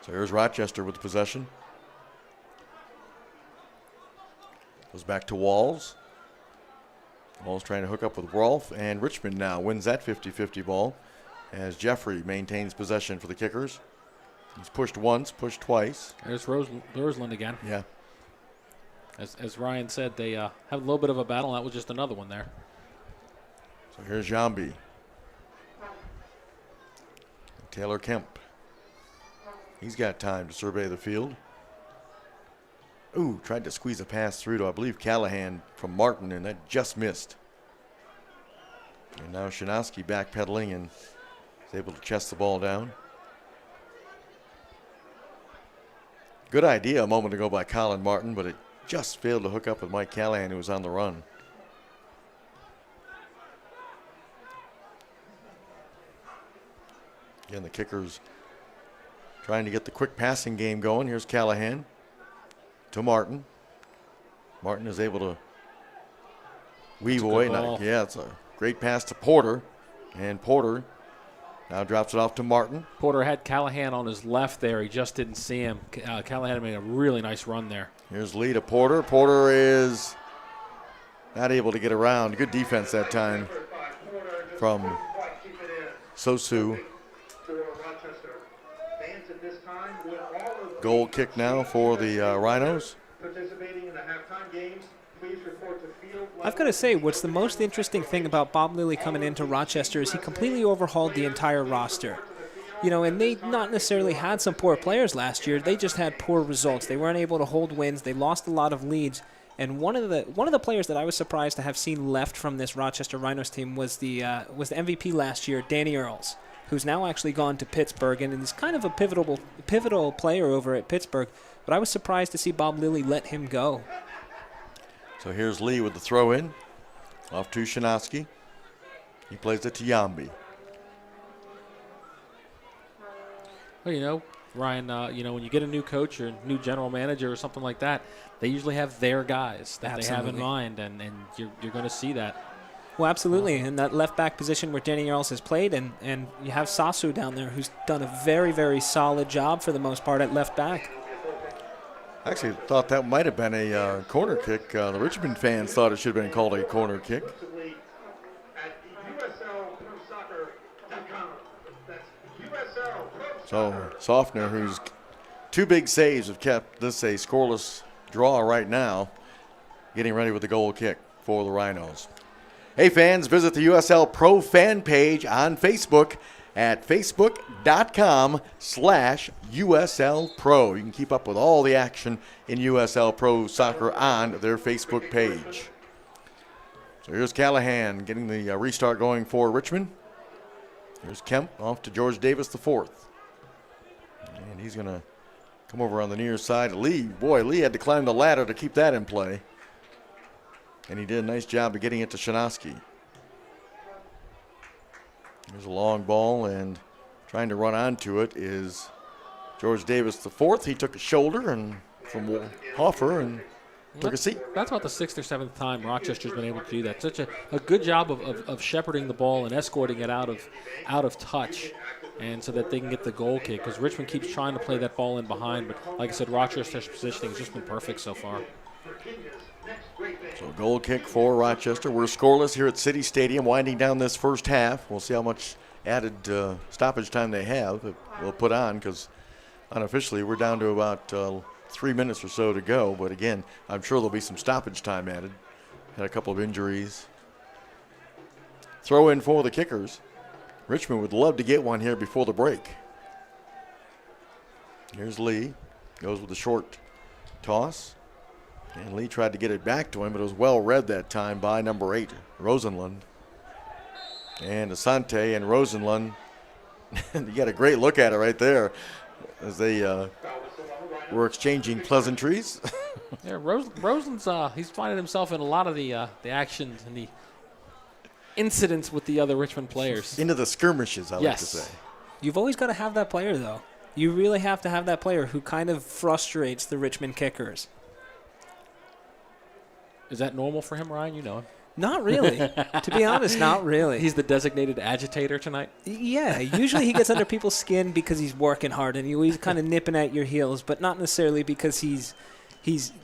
So here's Rochester with possession. Goes back to Walls. Walls trying to hook up with Rolfe, and Richmond now wins that 50-50 ball as Jeffrey maintains possession for the Kickers. He's pushed once, pushed twice. There's Roseland again. Yeah. As Ryan said, they have a little bit of a battle. That was just another one there. So here's Jambi. Taylor Kemp. He's got time to survey the field. Ooh, tried to squeeze a pass through to, I believe, Callahan from Martin, and that just missed. And now Shinowski backpedaling and is able to chest the ball down. Good idea a moment ago by Colin Martin, but it just failed to hook up with Mike Callahan, who was on the run. Again, the Kickers trying to get the quick passing game going. Here's Callahan to Martin. Martin is able to weave away. Yeah, it's a great pass to Porter. And Porter now drops it off to Martin. Porter had Callahan on his left there. He just didn't see him. Callahan made a really nice run there. Here's Lee to Porter. Porter is not able to get around. Good defense that time from Sosu. Goal kick now for the Rhinos. Participating in the halftime games, please report to field. I've got to say, what's the most interesting thing about Bob Lilly coming into Rochester is he completely overhauled the entire roster. You know, and they not necessarily had some poor players last year. They just had poor results. They weren't able to hold wins. They lost a lot of leads. And one of the players that I was surprised to have seen left from this Rochester Rhinos team was the MVP last year, Danny Earls, who's now actually gone to Pittsburgh and is kind of a pivotal player over at Pittsburgh. But I was surprised to see Bob Lilly let him go. So here's Lee with the throw in. Off to Shinosky. He plays it to Yambi. Well, you know, Ryan, you know, when you get a new coach or new general manager or something like that, they usually have their guys that they have in mind, and you're going to see that. Well, absolutely. In that left back position where Danny Earls has played, and you have Sasu down there who's done a very, very solid job for the most part at left back. I actually thought that might have been a corner kick. The Richmond fans thought it should have been called a corner kick. So Softner, who's 2 big saves, have kept this a scoreless draw right now, getting ready with the goal kick for the Rhinos. Hey fans, visit the USL Pro fan page on Facebook at facebook.com/USL Pro. You can keep up with all the action in USL Pro soccer on their Facebook page. So here's Callahan getting the restart going for Richmond. Here's Kemp off to George Davis IV. And he's going to come over on the near side. Lee had to climb the ladder to keep that in play. And he did a nice job of getting it to Shinosky. There's a long ball, and trying to run onto it is George Davis IV. He took a shoulder and from Hoffer and took a seat. That's about the 6th or 7th time Rochester's been able to do that. Such a good job of shepherding the ball and escorting it out of touch, and so that they can get the goal kick, because Richmond keeps trying to play that ball in behind. But like I said, Rochester's positioning has just been perfect so far. So goal kick for Rochester. We're scoreless here at City Stadium, winding down this first half. We'll see how much added stoppage time they have. We'll put on, because unofficially we're down to about 3 minutes or so to go. But again, I'm sure there'll be some stoppage time added. Had a couple of injuries. Throw in for the kickers. Richmond would love to get one here before the break. Here's Lee. Goes with the short toss. And Lee tried to get it back to him, but it was well read that time by number 8, Rosenlund. And Asante and Rosenlund, you got a great look at it right there as they were exchanging pleasantries. Yeah, Rosenlund's he's finding himself in a lot of the action and the incidents with the other Richmond players. Into the skirmishes, I like to say. You've always got to have that player, though. You really have to have that player who kind of frustrates the Richmond kickers. Is that normal for him, Ryan? You know him. Not really. To be honest, not really. He's the designated agitator tonight? Yeah, usually he gets under people's skin because he's working hard and he's kind of nipping at your heels, but not necessarily because he's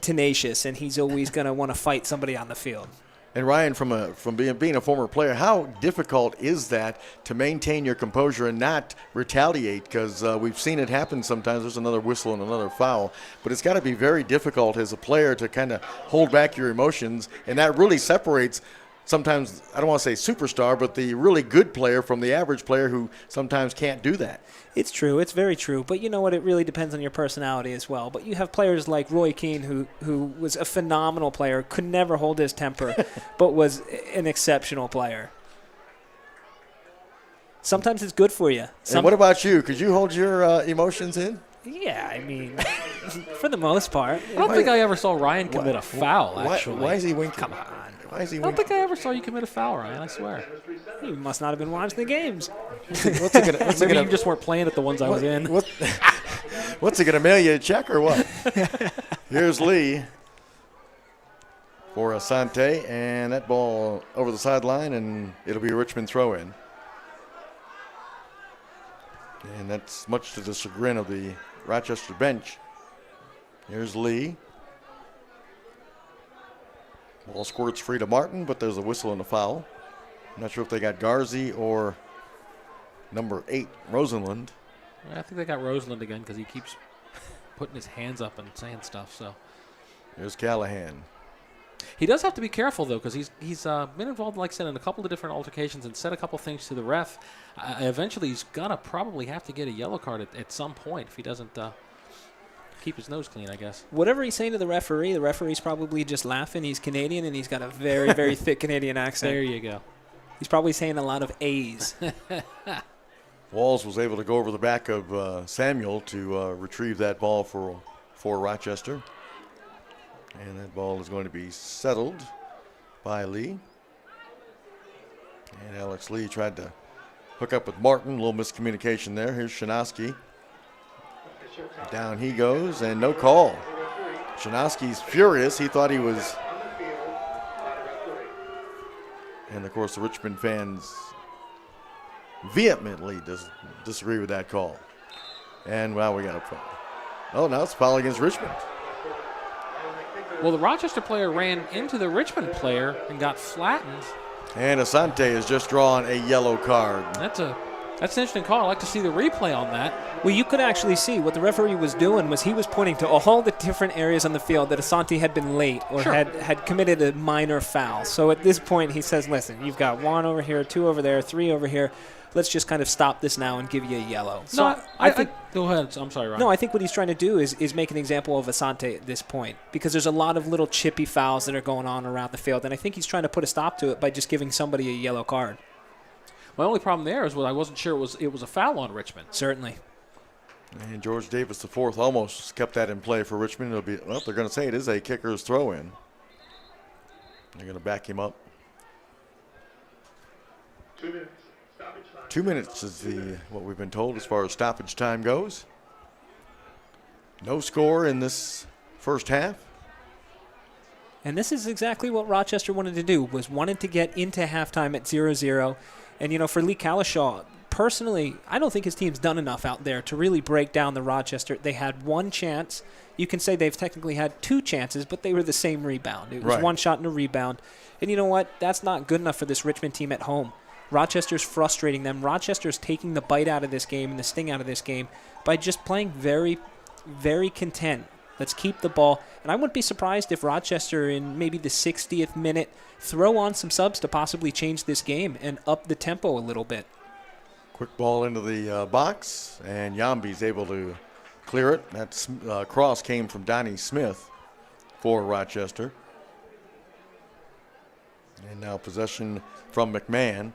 tenacious and he's always going to want to fight somebody on the field. And Ryan, from being a former player, how difficult is that to maintain your composure and not retaliate? Because we've seen it happen sometimes. There's another whistle and another foul. But it's got to be very difficult as a player to kind of hold back your emotions. And that really separates sometimes, I don't want to say superstar, but the really good player from the average player who sometimes can't do that. It's true. It's very true. But you know what? It really depends on your personality as well. But you have players like Roy Keane, who was a phenomenal player, could never hold his temper, but was an exceptional player. Sometimes it's good for you. And what about you? Could you hold your emotions in? Yeah, I mean, for the most part. I don't think I ever saw Ryan commit a foul, actually. Why is he winking? Come on. Why is he I don't winking? think I ever saw you commit a foul, Ryan, I swear. You must not have been watching the games. Maybe you just weren't playing at the ones I was in. What's he going to mail you a check or what? Here's Lee for Asante, and that ball over the sideline, and it'll be a Richmond throw-in. And that's much to the chagrin of the Rochester bench. Here's Lee. Ball squirts free to Martin, but there's a whistle and a foul. I'm not sure if they got Garzi or number 8, Rosenlund. I think they got Roseland again because he keeps putting his hands up and saying stuff. So Here's Callahan. He does have to be careful, though, because he's been involved, like I said, in a couple of different altercations and said a couple things to the ref. Eventually, he's going to probably have to get a yellow card at some point if he doesn't keep his nose clean, I guess. Whatever he's saying to the referee's probably just laughing. He's Canadian, and he's got a very, very thick Canadian accent. There you go. He's probably saying a lot of A's. Walls was able to go over the back of Samuel to retrieve that ball for Rochester. And that ball is going to be settled by Lee. And Alex Lee tried to hook up with Martin. A little miscommunication there. Here's Shinosky. Down he goes, and no call. Shinosky's furious. He thought he was. And, of course, the Richmond fans vehemently disagree with that call. And, well, we got a foul. Oh, now it's a foul against Richmond. Well, the Rochester player ran into the Richmond player and got flattened. And Asante has just drawn a yellow card. That's an interesting call. I'd like to see the replay on that. Well, you could actually see what the referee was doing was he was pointing to all the different areas on the field that Asante had been late or had committed a minor foul. So at this point, he says, listen, you've got 1 over here, 2 over there, 3 over here. Let's just kind of stop this now and give you a yellow. So No, I think. Go ahead. I'm sorry, Ryan. No, I think what he's trying to do is make an example of Asante at this point because there's a lot of little chippy fouls that are going on around the field, and I think he's trying to put a stop to it by just giving somebody a yellow card. My only problem there is I wasn't sure it was a foul on Richmond. Certainly. And George Davis IV almost kept that in play for Richmond. It'll be, well, they're going to say it is a kicker's throw-in. They're going to back him up. 2 minutes. Stoppage time. 2 minutes is what we've been told as far as stoppage time goes. No score in this first half. And this is exactly what Rochester wanted to do, wanted to get into halftime at 0-0. And, for Lee Calishaw, personally, I don't think his team's done enough out there to really break down the Rochester. They had one chance. You can say they've technically had 2 chances, but they were the same rebound. It was right. 1 shot and a rebound. And you know what? That's not good enough for this Richmond team at home. Rochester's frustrating them. Rochester's taking the bite out of this game and the sting out of this game by just playing very, very content. Let's keep the ball. And I wouldn't be surprised if Rochester in maybe the 60th minute throw on some subs to possibly change this game and up the tempo a little bit. Quick ball into the box, and Yambi's able to clear it. That cross came from Donnie Smith for Rochester. And now possession from McMahon.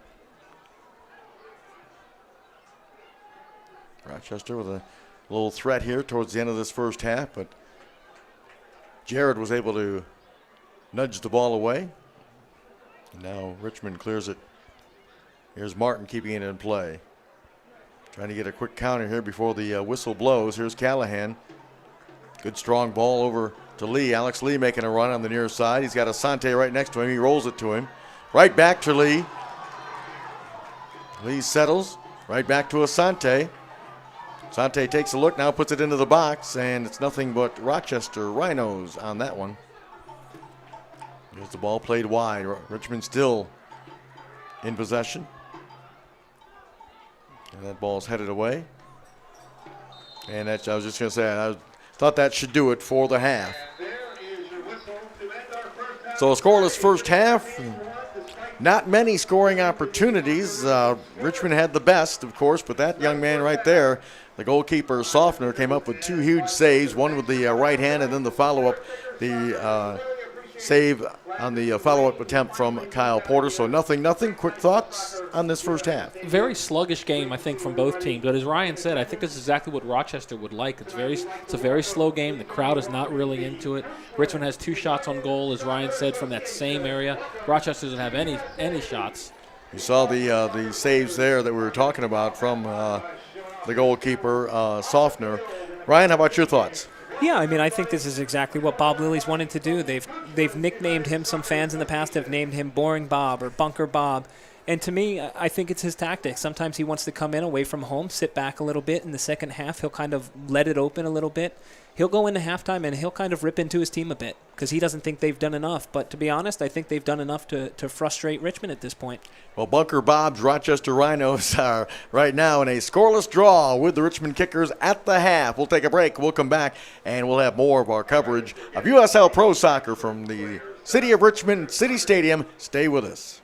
Rochester with a little threat here towards the end of this first half, but Jared was able to nudge the ball away. Now Richmond clears it. Here's Martin keeping it in play. Trying to get a quick counter here before the whistle blows. Here's Callahan. Good strong ball over to Lee. Alex Lee making a run on the near side. He's got Asante right next to him. He rolls it to him. Right back to Lee. Lee settles. Right back to Asante. Asante takes a look, now puts it into the box, and it's nothing but Rochester Rhinos on that one. Here's the ball played wide. Richmond still in possession. And that ball's headed away. And I was just going to say, I thought that should do it for the half. So a scoreless first half. Not many scoring opportunities. Richmond had the best, of course, but that young man right there, the goalkeeper, Softner, came up with 2 huge saves, one with the right hand and then the follow-up, the save on the follow-up attempt from Kyle Porter. So nothing. Quick thoughts on this first half? Very sluggish game, I think, from both teams. But as Ryan said, I think this is exactly what Rochester would like. It's a very slow game. The crowd is not really into it. Richmond has 2 shots on goal, as Ryan said, from that same area. Rochester doesn't have any shots. You saw the saves there that we were talking about from the goalkeeper, Softner. Ryan, how about your thoughts? Yeah, I mean, I think this is exactly what Bob Lilly's wanted to do. They've nicknamed him, some fans in the past have named him Boring Bob or Bunker Bob. And to me, I think it's his tactic. Sometimes he wants to come in away from home, sit back a little bit. In the second half, he'll kind of let it open a little bit. He'll go into halftime and he'll kind of rip into his team a bit because he doesn't think they've done enough. But to be honest, I think they've done enough to frustrate Richmond at this point. Well, Bunker Bob's Rochester Rhinos are right now in a scoreless draw with the Richmond Kickers at the half. We'll take a break. We'll come back and we'll have more of our coverage of USL Pro Soccer from the City of Richmond, City Stadium. Stay with us.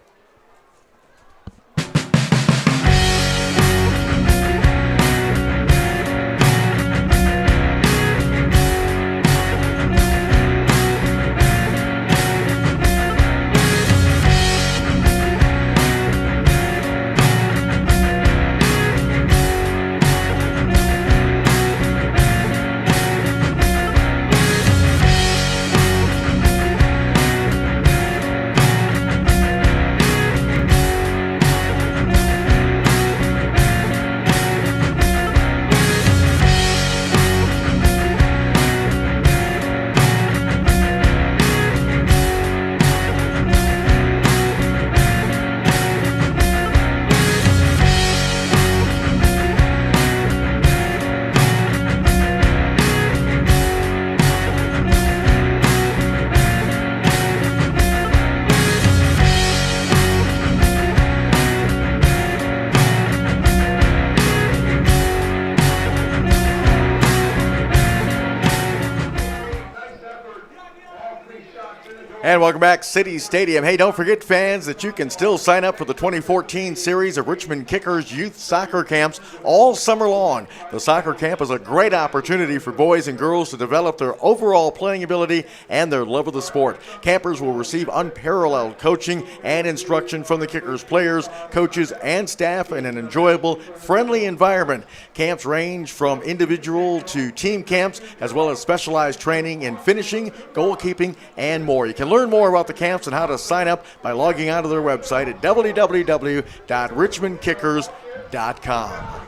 And welcome back, City Stadium. Hey, don't forget, fans, that you can still sign up for the 2014 series of Richmond Kickers Youth Soccer Camps all summer long. The soccer camp is a great opportunity for boys and girls to develop their overall playing ability and their love of the sport. Campers will receive unparalleled coaching and instruction from the Kickers players, coaches, and staff in an enjoyable, friendly environment. Camps range from individual to team camps, as well as specialized training in finishing, goalkeeping, and more. You can learn more about the camps and how to sign up by logging onto their website at www.richmondkickers.com.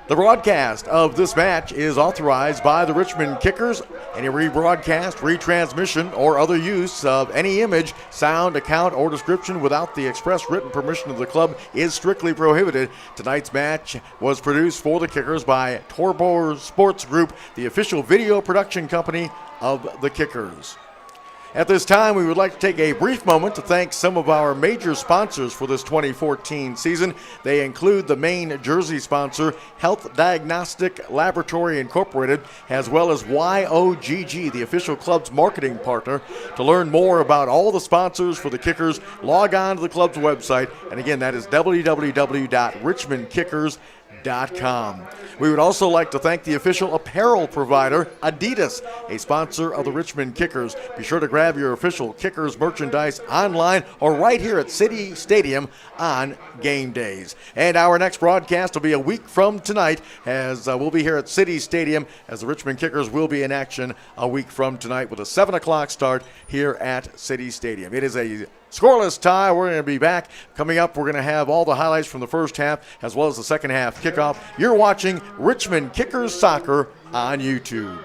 The broadcast of this match is authorized by the Richmond Kickers. Any rebroadcast, retransmission, or other use of any image, sound, account, or description without the express written permission of the club is strictly prohibited. Tonight's match was produced for the Kickers by Torbor Sports Group, the official video production company of the Kickers. At this time, we would like to take a brief moment to thank some of our major sponsors for this 2014 season. They include the main jersey sponsor, Health Diagnostic Laboratory Incorporated, as well as YOGG, the official club's marketing partner. To learn more about all the sponsors for the Kickers, log on to the club's website. And again, that is www.richmondkickers.com. We would also like to thank the official apparel provider, Adidas, a sponsor of the Richmond Kickers. Be sure to grab your official Kickers merchandise online or right here at City Stadium on game days. And our next broadcast will be a week from tonight, as we'll be here at City Stadium, as the Richmond Kickers will be in action a week from tonight with a 7 o'clock start here at City Stadium. It is a scoreless tie. We're going to be back. Coming up, we're going to have all the highlights from the first half as well as the second half kickoff. You're watching Richmond Kickers Soccer on YouTube.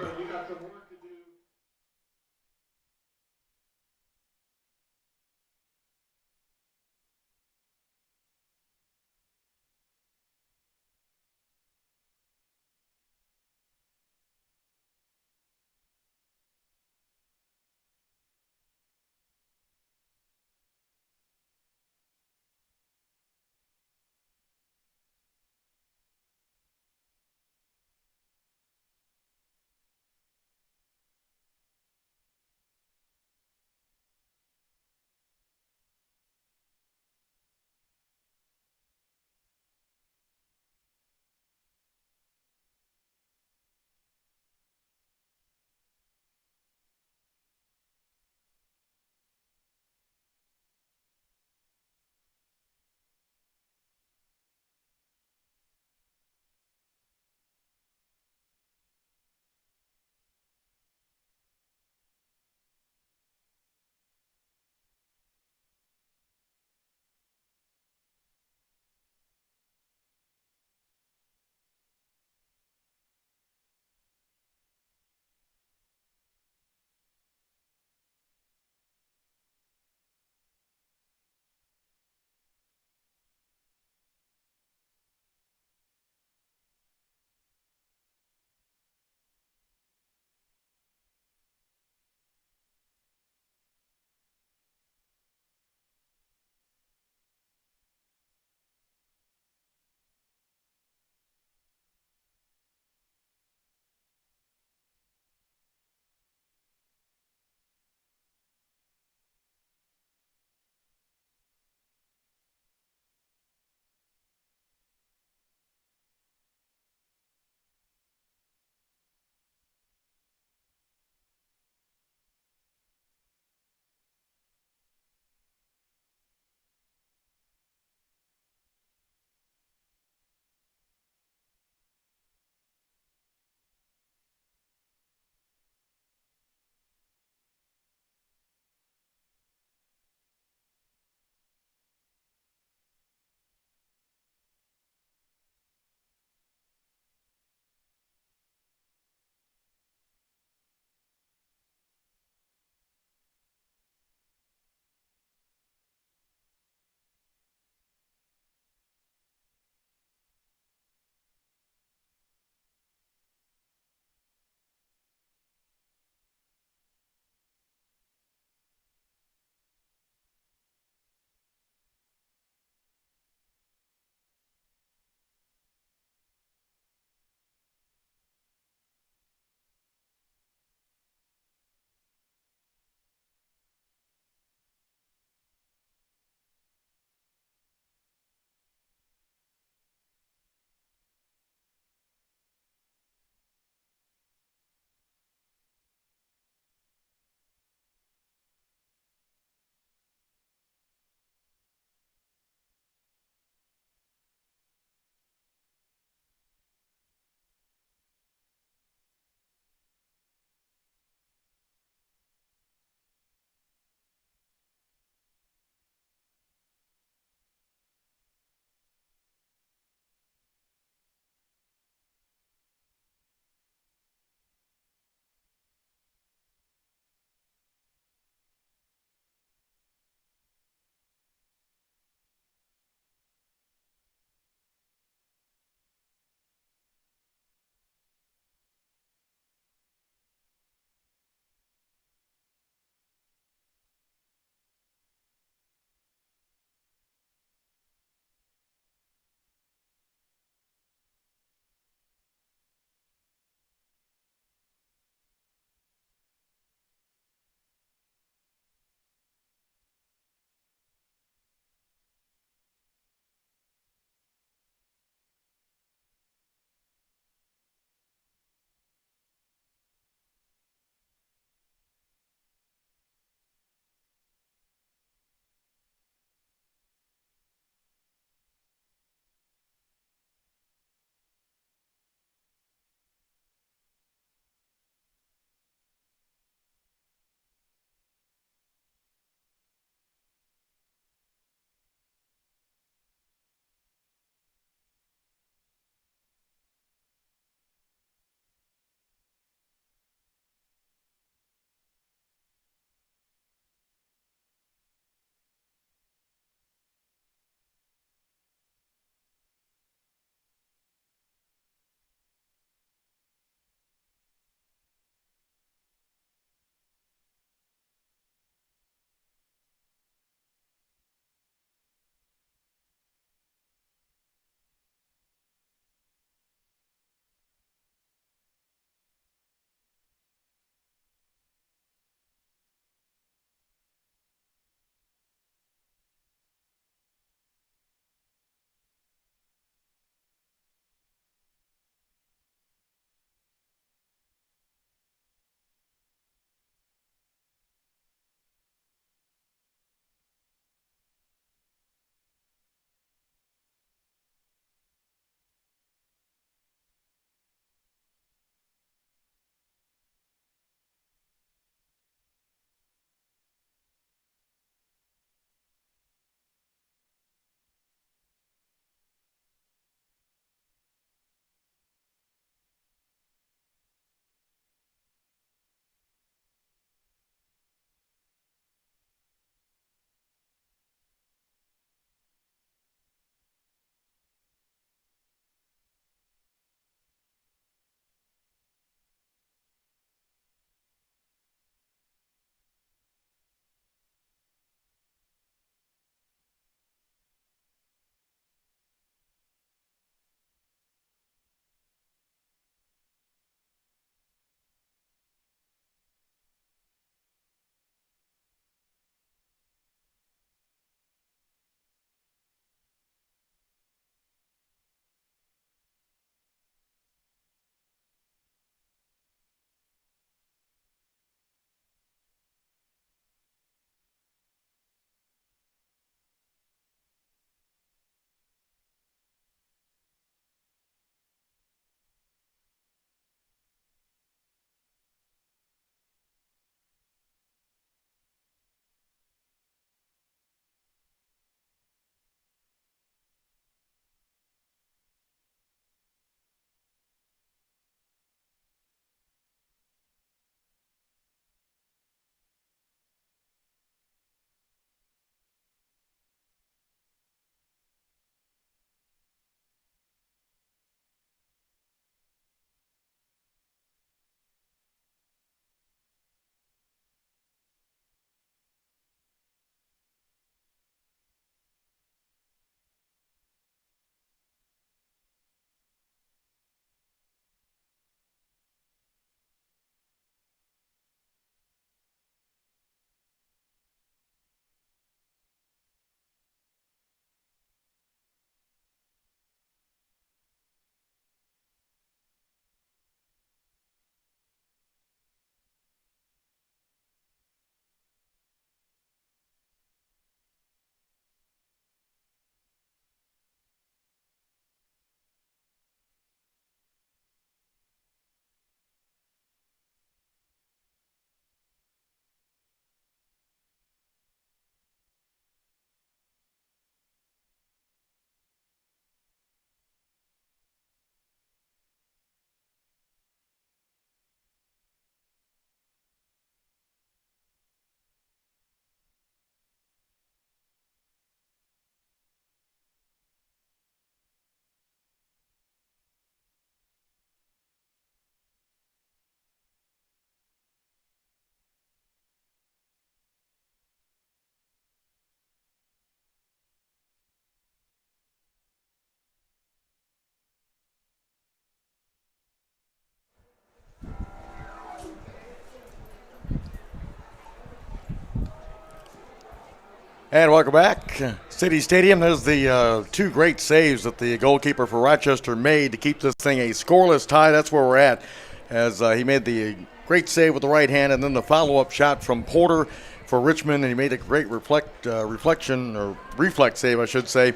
And welcome back. City Stadium, there's the two great saves that the goalkeeper for Rochester made to keep this thing a scoreless tie. That's where we're at, as he made the great save with the right hand, and then the follow-up shot from Porter for Richmond, and he made a great reflect save, I should say.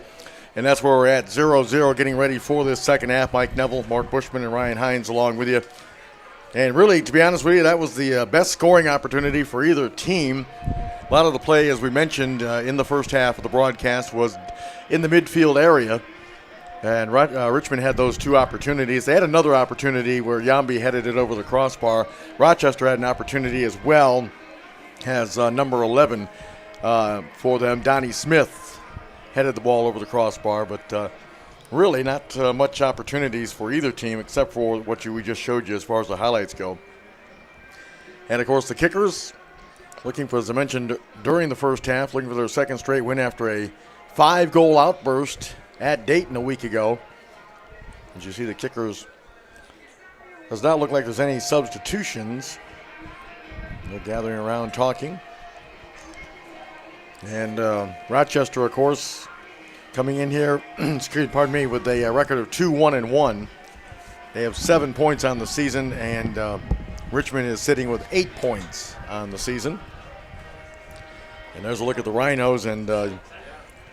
And that's where we're at, 0-0, getting ready for this second half. Mike Neville, Mark Bushman, and Ryan Hines along with you. And really, to be honest with you, that was the best scoring opportunity for either team. A lot of the play, as we mentioned in the first half of the broadcast, was in the midfield area. And Richmond had those two opportunities. They had another opportunity where Yambi headed it over the crossbar. Rochester had an opportunity as well, has number 11 for them. Donnie Smith headed the ball over the crossbar, but really not much opportunities for either team except for what we just showed you as far as the highlights go. And, of course, the kickers looking for, as I mentioned during the first half, looking for their second straight win after a 5-goal outburst at Dayton a week ago. As you see, the kickers, does not look like there's any substitutions. They're gathering around talking. And Rochester, of course, coming in here, with a record of 2-1-1. They have 7 points on the season, and Richmond is sitting with 8 points on the season. And there's a look at the Rhinos, and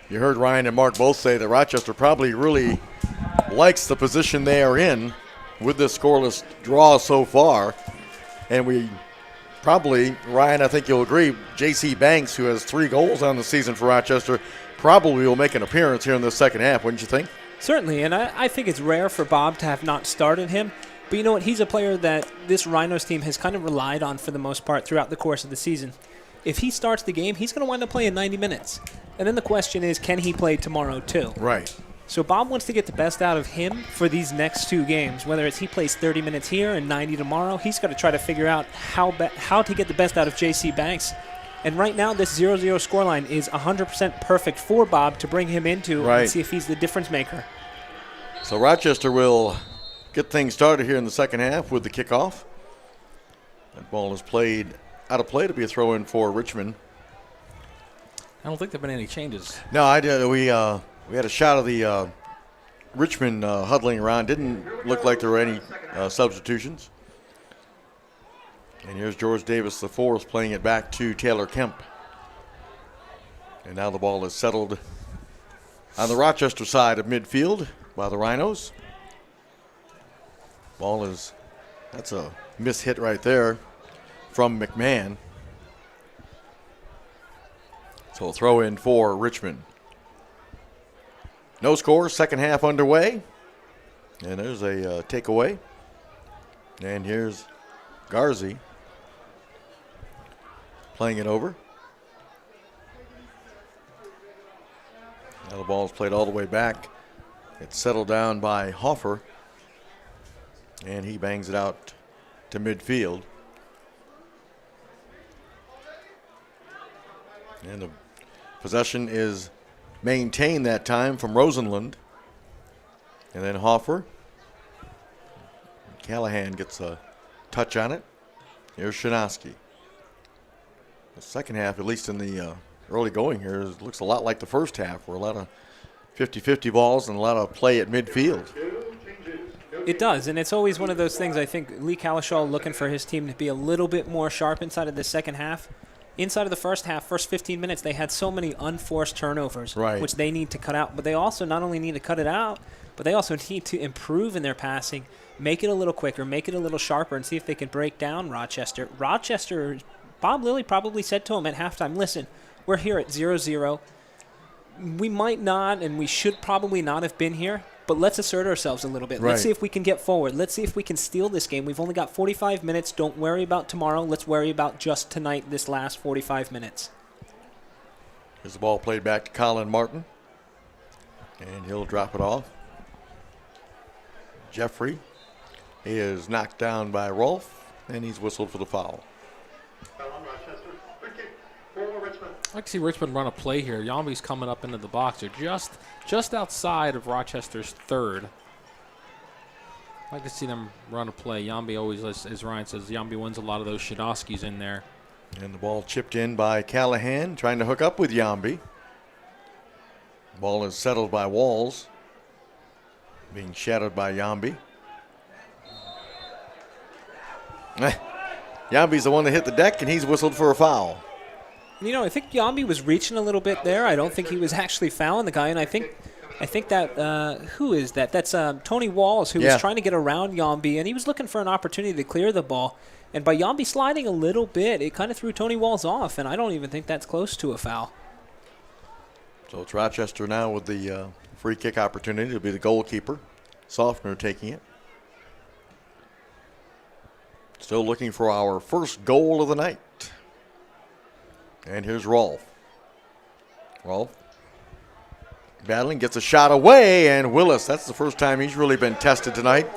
you heard Ryan and Mark both say that Rochester probably really likes the position they are in with this scoreless draw so far. And we probably, Ryan, I think you'll agree, J.C. Banks, who has 3 goals on the season for Rochester, probably will make an appearance here in the second half, wouldn't you think? Certainly, and I think it's rare for Bob to have not started him. But you know what? He's a player that this Rhinos team has kind of relied on for the most part throughout the course of the season. If he starts the game, he's going to wind up playing 90 minutes. And then the question is, can he play tomorrow too? Right. So Bob wants to get the best out of him for these next 2 games. Whether it's he plays 30 minutes here and 90 tomorrow, he's got to try to figure out how to get the best out of J.C. Banks. And right now, this 0-0 scoreline is 100% perfect for Bob to bring him into and see if he's the difference maker. So Rochester will get things started here in the second half with the kickoff. That ball is played out of play to be a throw-in for Richmond. I don't think there have been any changes. No, I did. We had a shot of the Richmond huddling around. Didn't look like there were any substitutions. And here's George Davis IV playing it back to Taylor Kemp. And now the ball is settled on the Rochester side of midfield by the Rhinos. That's a miss hit right there from McMahon. So a throw in for Richmond. No score, second half underway. And there's a takeaway. And here's Garzi playing it over. Now the ball's played all the way back. It's settled down by Hoffer. And he bangs it out to midfield. And the possession is maintained that time from Rosenlund. And then Hoffer. Callahan gets a touch on it. Here's Shinosky. The second half, at least in the early going here, looks a lot like the first half, where a lot of 50-50 balls and a lot of play at midfield. It does, and it's always one of those things. I think Lee Calishaw looking for his team to be a little bit more sharp inside of the second half. Inside of the first half, first 15 minutes, they had so many unforced turnovers, which they need to cut out. But they also not only need to cut it out, but they also need to improve in their passing, make it a little quicker, make it a little sharper, and see if they can break down Rochester. Rochester, Bob Lilly probably said to him at halftime, listen, we're here at 0-0. We might not, and we should probably not have been here, but let's assert ourselves a little bit. Let's see if we can get forward. Let's see if we can steal this game. We've only got 45 minutes. Don't worry about tomorrow. Let's worry about just tonight, this last 45 minutes. Here's the ball played back to Colin Martin. And he'll drop it off. Jeffrey is knocked down by Rolfe, and he's whistled for the foul. I'd like to see Richmond run a play here. Yambi's coming up into the box. They're just outside of Rochester's third. I'd like to see them run a play. Yambi always, as Ryan says, Yambi wins a lot of those Shidoskis in there. And the ball chipped in by Callahan, trying to hook up with Yambi. Ball is settled by Walls, being shadowed by Yambi. Yambi's the one that hit the deck, and he's whistled for a foul. I think Yambi was reaching a little bit there. I don't think he was actually fouling the guy, and I think that who is that? That's Tony Walls, who was trying to get around Yambi, and he was looking for an opportunity to clear the ball. And by Yambi sliding a little bit, it kind of threw Tony Walls off, and I don't even think that's close to a foul. So it's Rochester now with the free kick opportunity to be the goalkeeper. Softner taking it. Still looking for our first goal of the night. And here's Rolfe. Rolfe battling, gets a shot away, and Willis, that's the first time he's really been tested tonight.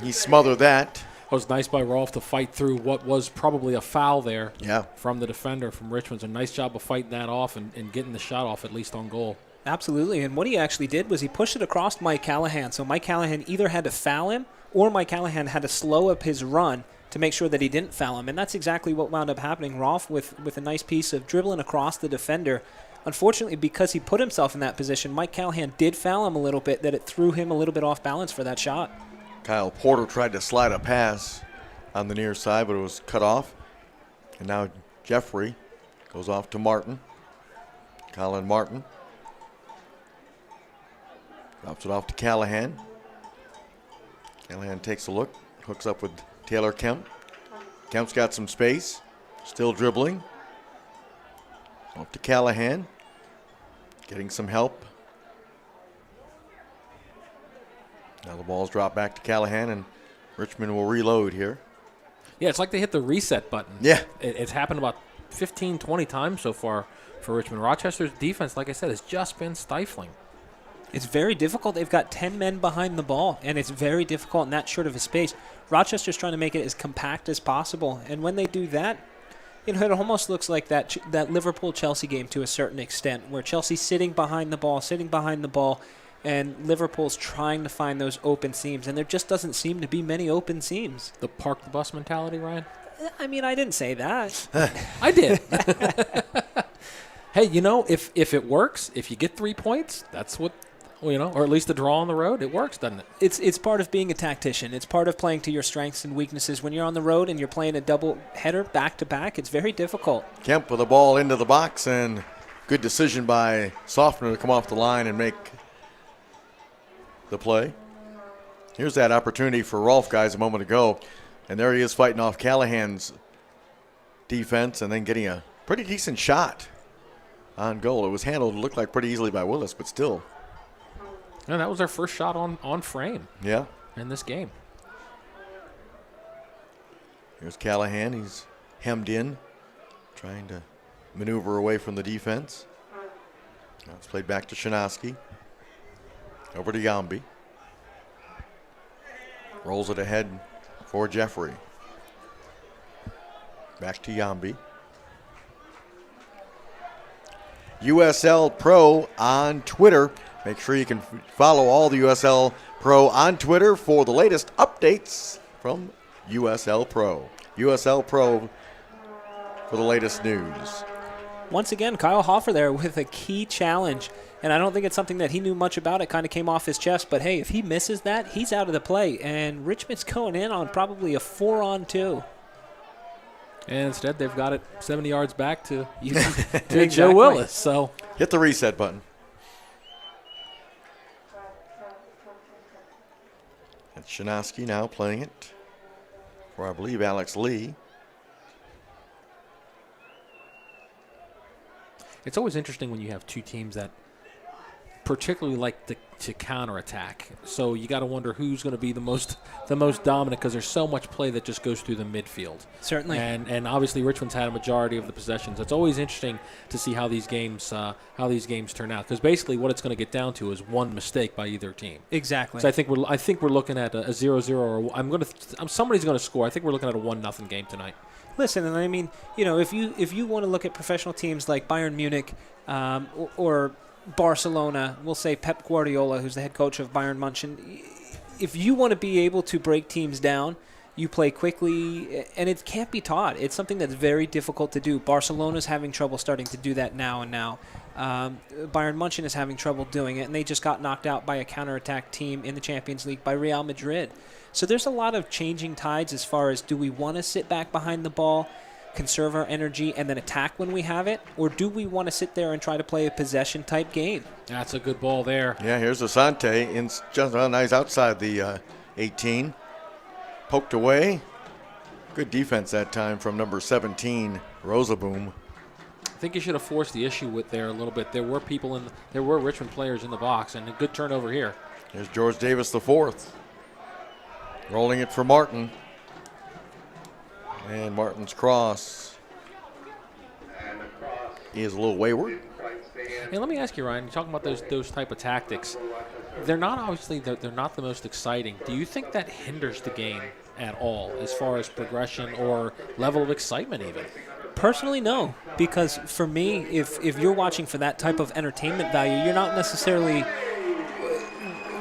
He smothered that. It was nice by Rolfe to fight through what was probably a foul there from the defender from Richmond. So nice job of fighting that off and getting the shot off at least on goal. Absolutely, and what he actually did was he pushed it across Mike Callahan. So Mike Callahan either had to foul him or Mike Callahan had to slow up his run to make sure that he didn't foul him. And that's exactly what wound up happening. Rolfe with a nice piece of dribbling across the defender. Unfortunately, because he put himself in that position, Mike Callahan did foul him a little bit, that it threw him a little bit off balance for that shot. Kyle Porter tried to slide a pass on the near side, but it was cut off. And now Jeffrey goes off to Martin. Colin Martin drops it off to Callahan. Callahan takes a look, hooks up with Taylor Kemp. Kemp's got some space, still dribbling. Off to Callahan, getting some help. Now the ball's dropped back to Callahan, and Richmond will reload here. Yeah, it's like they hit the reset button. Yeah. It's happened about 15, 20 times so far for Richmond. Rochester's defense, like I said, has just been stifling. It's very difficult. They've got 10 men behind the ball, and it's very difficult in that short of a space. Rochester's trying to make it as compact as possible, and when they do that, it almost looks like that Liverpool-Chelsea game to a certain extent, where Chelsea's sitting behind the ball, and Liverpool's trying to find those open seams, and there just doesn't seem to be many open seams. The park the bus mentality, Ryan? I mean, I didn't say that. I did. Hey, if it works, if you get 3 points, that's what, or at least the draw on the road, it works, doesn't it? It's part of being a tactician. It's part of playing to your strengths and weaknesses. When you're on the road and you're playing a double header back-to-back, it's very difficult. Kemp with the ball into the box, and good decision by Softner to come off the line and make the play. Here's that opportunity for Rolfe, guys, a moment ago. And there he is fighting off Callahan's defense and then getting a pretty decent shot on goal. It was handled, it looked like pretty easily by Willis, but still. And that was our first shot on frame in this game. Here's Callahan. He's hemmed in, trying to maneuver away from the defense. Now it's played back to Shinosky. Over to Yambi. Rolls it ahead for Jeffrey. Back to Yambi. USL Pro on Twitter. Make sure you can follow all the USL Pro on Twitter for the latest updates from USL Pro. USL Pro for the latest news. Once again, Kyle Hoffer there with a key challenge. And I don't think it's something that he knew much about. It kind of came off his chest. But, hey, if he misses that, he's out of the play. And Richmond's going in on probably a 4-on-2. And instead, they've got it 70 yards back to Exactly. Joe Willis. So hit the reset button. It's Shinosky now playing it for, I believe, Alex Lee. It's always interesting when you have two teams that particularly like to counterattack. So you got to wonder who's going to be the most dominant, because there's so much play that just goes through the midfield. Certainly. And obviously Richmond's had a majority of the possessions. It's always interesting to see how these games turn out, because basically what it's going to get down to is one mistake by either team. Exactly. So I think we're looking at a 0-0, or somebody's going to score. I think we're looking at a 1-0 game tonight. Listen, and I mean, if you want to look at professional teams like Bayern Munich or Barcelona, we'll say Pep Guardiola, who's the head coach of Bayern München, if you want to be able to break teams down, You play quickly, and it can't be taught. It's something that's very difficult to do. Barcelona's having trouble starting to do that now and now. Bayern München is having trouble doing it, and they just got knocked out by a counterattack team in the Champions League by Real Madrid. So there's a lot of changing tides as far as, do we want to sit back behind the ball, conserve our energy, and then attack when we have it? Or do we want to sit there and try to play a possession-type game? That's a good ball there. Yeah, here's Asante. Just nice outside the 18. Poked away. Good defense that time from number 17, Rosaboom. I think you should have forced the issue with there a little bit. There were there were Richmond players in the box, and a good turnover here. Here's George Davis the fourth. Rolling it for Martin. And Martin's cross is a little wayward. Hey, let me ask you, Ryan. You're talking about those type of tactics. They're not obviously they're not the most exciting. Do you think that hinders the game at all as far as progression or level of excitement even? Personally, no, because for me, if you're watching for that type of entertainment value, you're not necessarily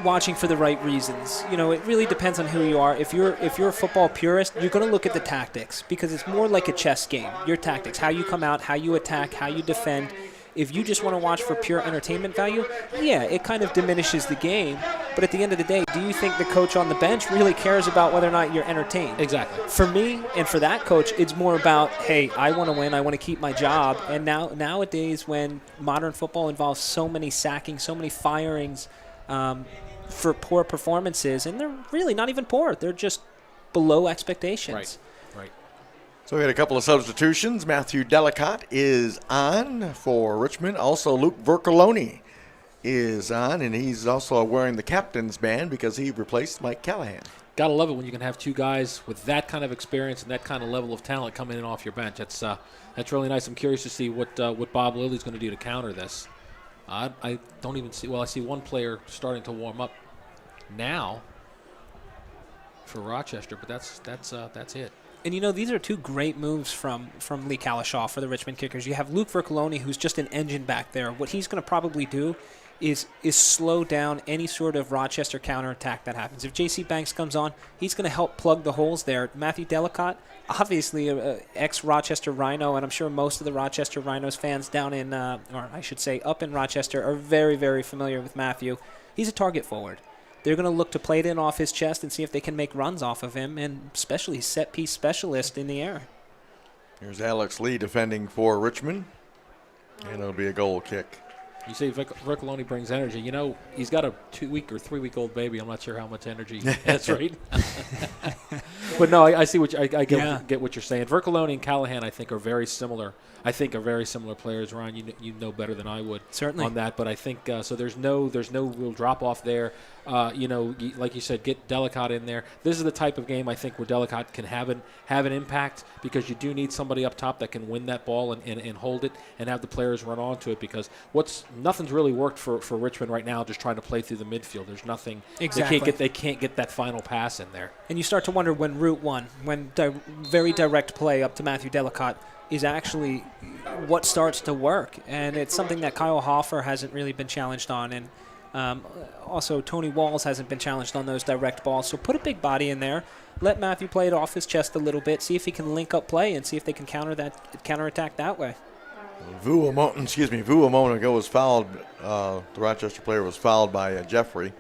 watching for the right reasons. You know, it really depends on who you are. If you're a football purist, you're going to look at the tactics because it's more like a chess game. Your tactics, how you come out, how you attack, how you defend. If you just want to watch for pure entertainment value, yeah, it kind of diminishes the game. But at the end of the day, do you think the coach on the bench really cares about whether or not you're entertained? Exactly. For me and for that coach, it's more about, hey, I want to win, I want to keep my job. And nowadays, when modern football involves so many sackings, so many firings for poor performances, and they're really not even poor, they're just below expectations. Right. So we had a couple of substitutions. Matthew Delicott is on for Richmond. Also, Luke Vercoloni is on, and he's also wearing the captain's band because he replaced Mike Callahan. Gotta love it when you can have two guys with that kind of experience and that kind of level of talent coming in off your bench. That's really nice. I'm curious to see what Bob Lilly's going to do to counter this. I don't even see. Well, I see one player starting to warm up now for Rochester, but that's it. And, you know, these are two great moves from Lee Kalishaw for the Richmond Kickers. You have Luke Vercoloni, who's just an engine back there. What he's going to probably do is slow down any sort of Rochester counterattack that happens. If J.C. Banks comes on, he's going to help plug the holes there. Matthew Delicott, obviously an ex-Rochester Rhino, and I'm sure most of the Rochester Rhinos fans down in, or I should say up in Rochester, are very, very familiar with Matthew. He's a target forward. They're going to look to play it in off his chest and see if they can make runs off of him, and especially set-piece specialist in the air. Here's Alex Lee defending for Richmond, and it'll be a goal kick. You say Vercoloni brings energy. You know, he's got a 2-week or 3-week-old baby. I'm not sure how much energy he has, right? But no, I see what I get what you're saying. Vercoloni and Callahan, I think, are very similar. I think are very similar players. Ryan, you know better than I would Certainly. on that. But I think so. There's no real drop off there. You know, like you said, get Delicott in there. This is the type of game I think where Delicott can have an impact, because you do need somebody up top that can win that ball and hold it and have the players run onto it. Because nothing's really worked for Richmond right now. Just trying to play through the midfield. There's nothing. Exactly. They can't get that final pass in there. And you start to wonder when Route 1, when very direct play up to Matthew Delicott is actually what starts to work. And it's something that Kyle Hoffer hasn't really been challenged on. And also Tony Walls hasn't been challenged on those direct balls. So put a big body in there. Let Matthew play it off his chest a little bit. See if he can link up play and see if they can counterattack that way. Vu a moment ago was fouled. The Rochester player was fouled by Jeffrey.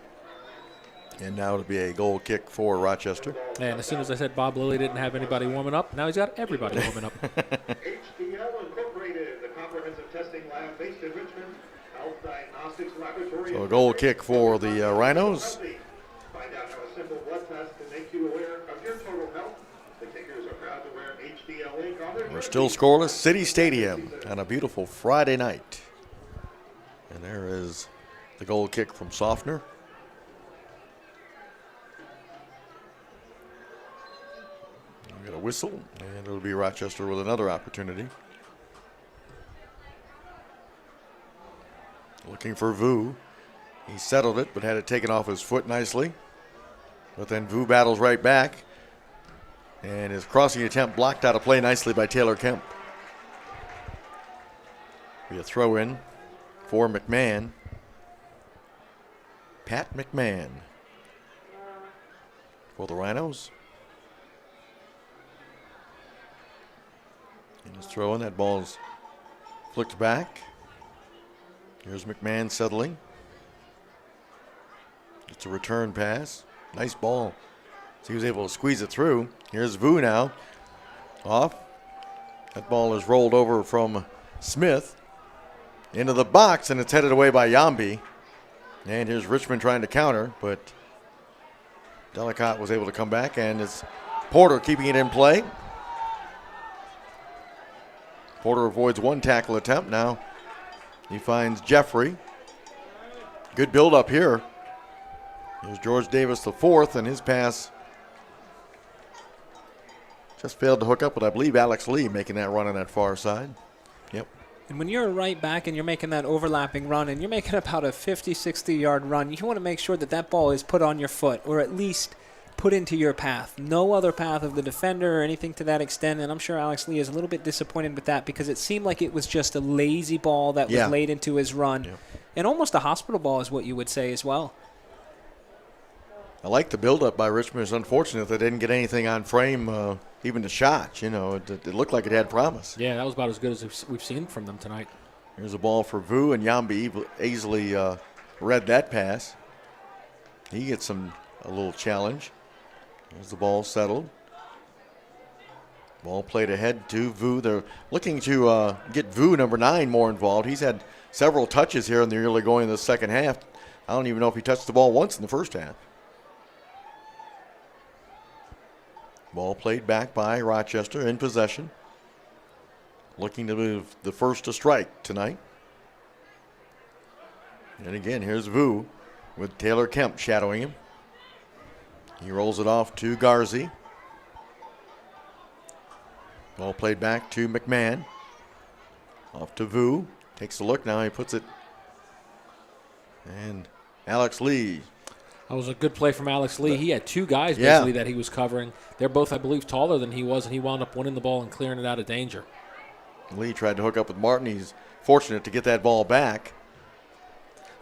And now it'll be a goal kick for Rochester. And as soon as I said Bob Lilly didn't have anybody warming up, now he's got everybody warming up. HDL Incorporated, the comprehensive testing lab based in Richmond. Health Diagnostics Laboratory. So a goal kick for the Rhinos. Find out how a simple blood test can make you aware of your total health. The Kickers are proud to wear HDL ink on their We're still scoreless. City Stadium on a beautiful Friday night. And there is the goal kick from Softner. We got a whistle, and it'll be Rochester with another opportunity. Looking for Vu. He settled it, but had it taken off his foot nicely. But then Vu battles right back. And his crossing attempt blocked out of play nicely by Taylor Kemp. Be a throw in for McMahon. Pat McMahon for the Rhinos. And his throw in, that ball's flicked back. Here's McMahon settling. It's a return pass. Nice ball. So he was able to squeeze it through. Here's Vu now. Off. That ball is rolled over from Smith into the box, and it's headed away by Yambi. And here's Richmond trying to counter, but Delicott was able to come back, and it's Porter keeping it in play. Porter avoids one tackle attempt. Now he finds Jeffrey. Good build up here. Here's George Davis the fourth, and his pass just failed to hook up, but I believe Alex Lee making that run on that far side. Yep. And when you're a right back and you're making that overlapping run and you're making about a 50, 60-yard run, you want to make sure that that ball is put on your foot or at least put into your path. No other path of the defender or anything to that extent, and I'm sure Alex Lee is a little bit disappointed with that because it seemed like it was just a lazy ball that was laid into his run. Yep. And almost a hospital ball is what you would say as well. I like the buildup by Richmond. It's unfortunate they didn't get anything on frame, even the shot. You know, it looked like it had promise. Yeah, that was about as good as we've seen from them tonight. Here's a ball for Vu, and Yambi easily read that pass. He gets a little challenge. Here's the ball settled. Ball played ahead to Vu. They're looking to get Vu, number 9, more involved. He's had several touches here in the early going of the second half. I don't even know if he touched the ball once in the first half. Ball played back by Rochester in possession. Looking to move the first to strike tonight. And again, here's Vu with Taylor Kemp shadowing him. He rolls it off to Garzi. Ball played back to McMahon. Off to Vu. Takes a look now. He puts it. And Alex Lee. That was a good play from Alex Lee. He had two guys basically that he was covering. They're both, I believe, taller than he was, and he wound up winning the ball and clearing it out of danger. Lee tried to hook up with Martin. He's fortunate to get that ball back.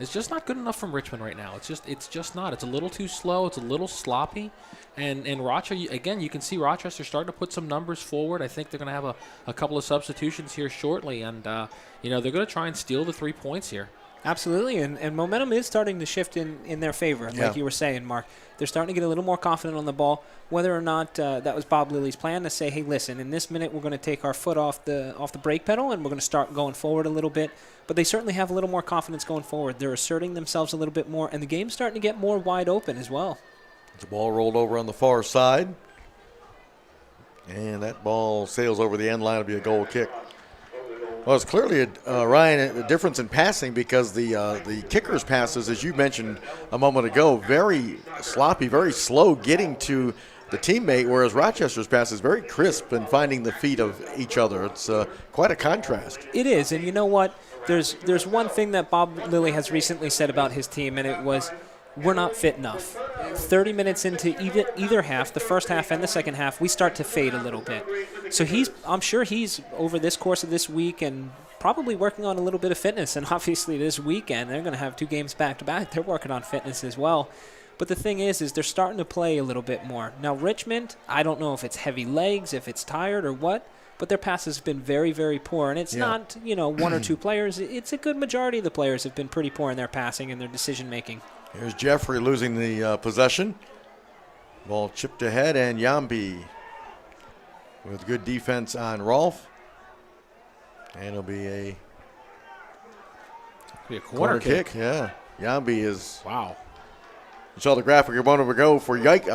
It's just not good enough from Richmond right now. It's just not. It's a little too slow. It's a little sloppy. And Rochester, again, you can see Rochester starting to put some numbers forward. I think they're going to have a couple of substitutions here shortly. And, they're going to try and steal the 3 points here. Absolutely, and momentum is starting to shift in their favor, like you were saying, Mark. They're starting to get a little more confident on the ball. Whether or not that was Bob Lilly's plan to say, hey, listen, in this minute we're going to take our foot off the brake pedal and we're going to start going forward a little bit. But they certainly have a little more confidence going forward. They're asserting themselves a little bit more, and the game's starting to get more wide open as well. The ball rolled over on the far side. And that ball sails over the end line. It'll be a goal kick. Well, it's clearly, Ryan, a difference in passing because the kicker's passes, as you mentioned a moment ago, very sloppy, very slow getting to the teammate, whereas Rochester's pass is very crisp and finding the feet of each other. It's quite a contrast. It is, and you know what? There's one thing that Bob Lilly has recently said about his team, and it was, we're not fit enough. 30 minutes into either half, the first half and the second half, we start to fade a little bit. So I'm sure he's over this course of this week and probably working on a little bit of fitness. And obviously this weekend, they're going to have 2 games back-to-back. They're working on fitness as well. But the thing is they're starting to play a little bit more. Now Richmond, I don't know if it's heavy legs, if it's tired or what, but their pass has been very, very poor. And it's not, 1 or 2 players. It's a good majority of the players have been pretty poor in their passing and their decision-making. Here's Jeffrey losing the possession. Ball chipped ahead, and Yambi with good defense on Rolfe. And it'll be a corner kick. Yeah, Yambi is. Wow. You saw the graphic a moment ago for Nike.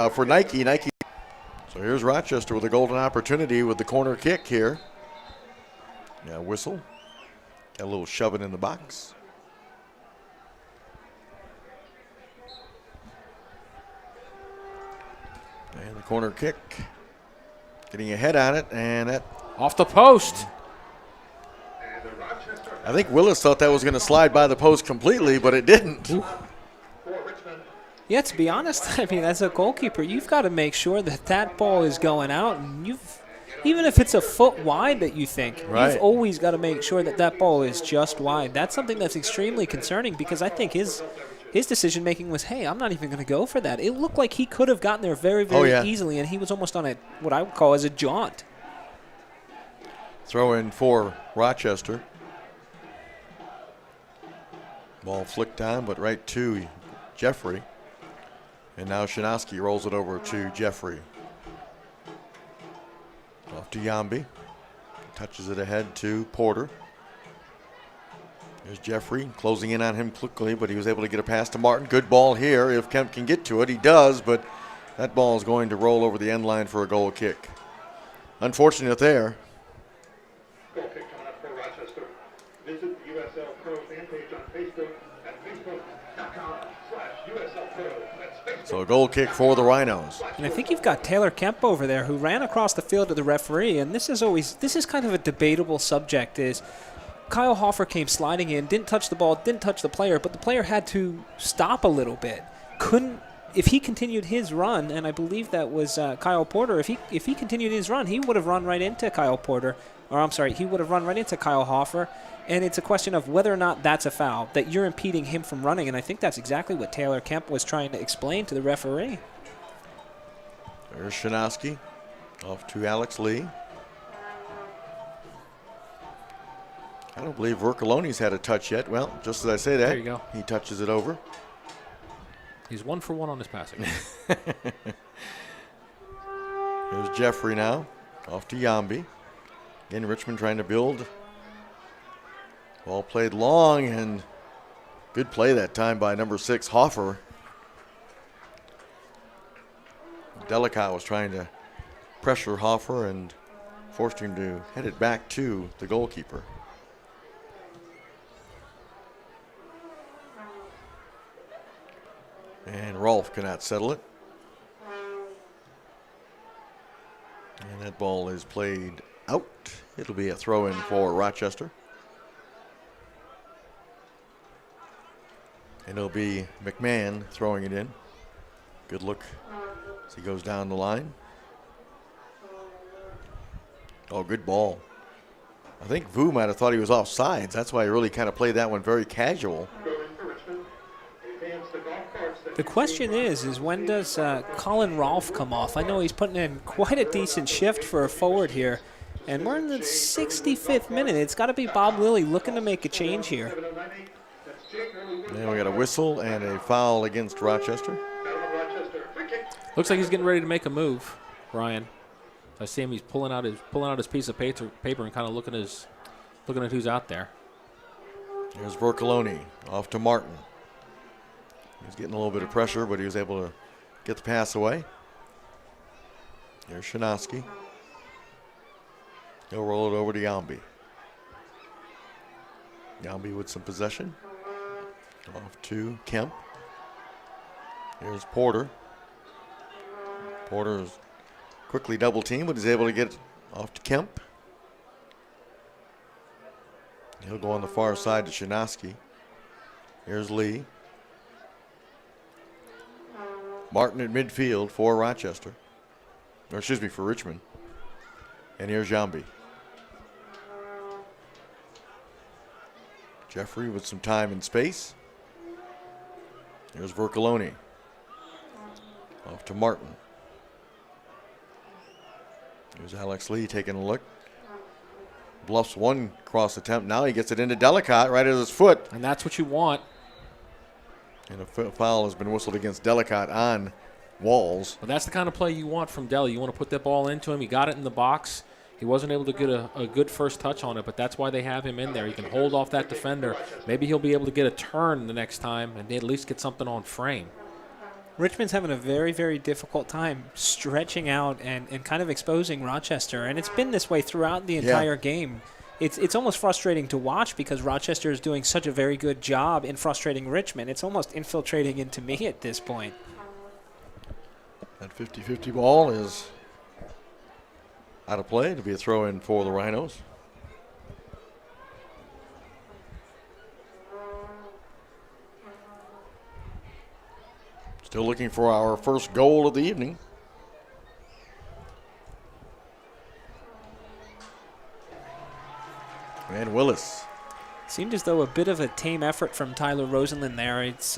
So here's Rochester with a golden opportunity with the corner kick here. Yeah, whistle. Got a little shoving in the box. And the corner kick, getting a head on it, and that off the post. I think Willis thought that was going to slide by the post completely, but it didn't. Yeah, to be honest, I mean, as a goalkeeper, you've got to make sure that ball is going out, and even if it's a foot wide that you think, you've always got to make sure that ball is just wide. That's something that's extremely concerning because I think his decision-making was, hey, I'm not even going to go for that. It looked like he could have gotten there very, very easily, and he was almost on what I would call as a jaunt. Throw in for Rochester. Ball flicked on, but right to Jeffrey. And now Shinosky rolls it over to Jeffrey. Off to Yambi. Touches it ahead to Porter. There's Jeffrey closing in on him quickly, but he was able to get a pass to Martin. Good ball here. If Kemp can get to it, he does, but that ball is going to roll over the end line for a goal kick. Unfortunate there. Goal kick coming up for Rochester. Visit the USL Pro fan page on Facebook at facebook.com/USL Pro. That's Facebook. So a goal kick for the Rhinos. And I think you've got Taylor Kemp over there who ran across the field to the referee, and this is kind of a debatable subject. Is Kyle Hoffer came sliding in, didn't touch the ball, didn't touch the player, but the player had to stop a little bit. If he continued his run, and I believe that was Kyle Porter, if he continued his run, he would have run right into Kyle Porter, or I'm sorry, he would have run right into Kyle Hoffer. And it's a question of whether or not that's a foul, that you're impeding him from running, and I think that's exactly what Taylor Kemp was trying to explain to the referee. There's Shinosky off to Alex Lee. I don't believe Vercoloni's had a touch yet. Well, just as I say that, There you go. he touches it over. He's 1 for 1 on his passing. Here's Jeffrey now, off to Yambi. Again, Richmond trying to build. Ball played long, and good play that time by number 6, Hoffer. Delicott was trying to pressure Hoffer and forced him to head it back to the goalkeeper. And Rolfe cannot settle it. And that ball is played out. It'll be a throw-in for Rochester. And it'll be McMahon throwing it in. Good look as he goes down the line. Oh, good ball. I think Vu might have thought he was offsides. That's why he really kind of played that one very casual. The question is when does Colin Rolfe come off? I know he's putting in quite a decent shift for a forward here. And we're in the 65th minute. It's got to be Bob Lilly looking to make a change here. Now we got a whistle and a foul against Rochester. Looks like he's getting ready to make a move, Ryan. I see him. He's pulling out his piece of paper and kind of looking at who's out there. Here's Vercoloni off to Martin. He's getting a little bit of pressure, but he was able to get the pass away. Here's Shinosky. He'll roll it over to Yambi. Yambi with some possession. Off to Kemp. Here's Porter. Porter's quickly double teamed, but he's able to get it off to Kemp. He'll go on the far side to Shinosky. Here's Lee. Martin at midfield for Rochester. Or excuse me, for Richmond. And here's Yambi. Jeffrey with some time and space. Here's Vercoloni. Off to Martin. Here's Alex Lee taking a look. Bluffs one cross attempt. Now he gets it into Delicott right at his foot. And that's what you want. And a foul has been whistled against Delicott on Walls. But that's the kind of play you want from Deli. You want to put that ball into him. He got it in the box. He wasn't able to get a good first touch on it, but that's why they have him in there. He can hold off that defender. Maybe he'll be able to get a turn the next time and at least get something on frame. Richmond's having a very, very difficult time stretching out and kind of exposing Rochester, and it's been this way throughout the entire game. It's almost frustrating to watch because Rochester is doing such a very good job in frustrating Richmond. It's almost infiltrating into me at this point. That 50-50 ball is out of play to be a throw-in for the Rhinos. Still looking for our first goal of the evening. And Willis. Seemed as though a bit of a tame effort from Tyler Rosenlund there. It's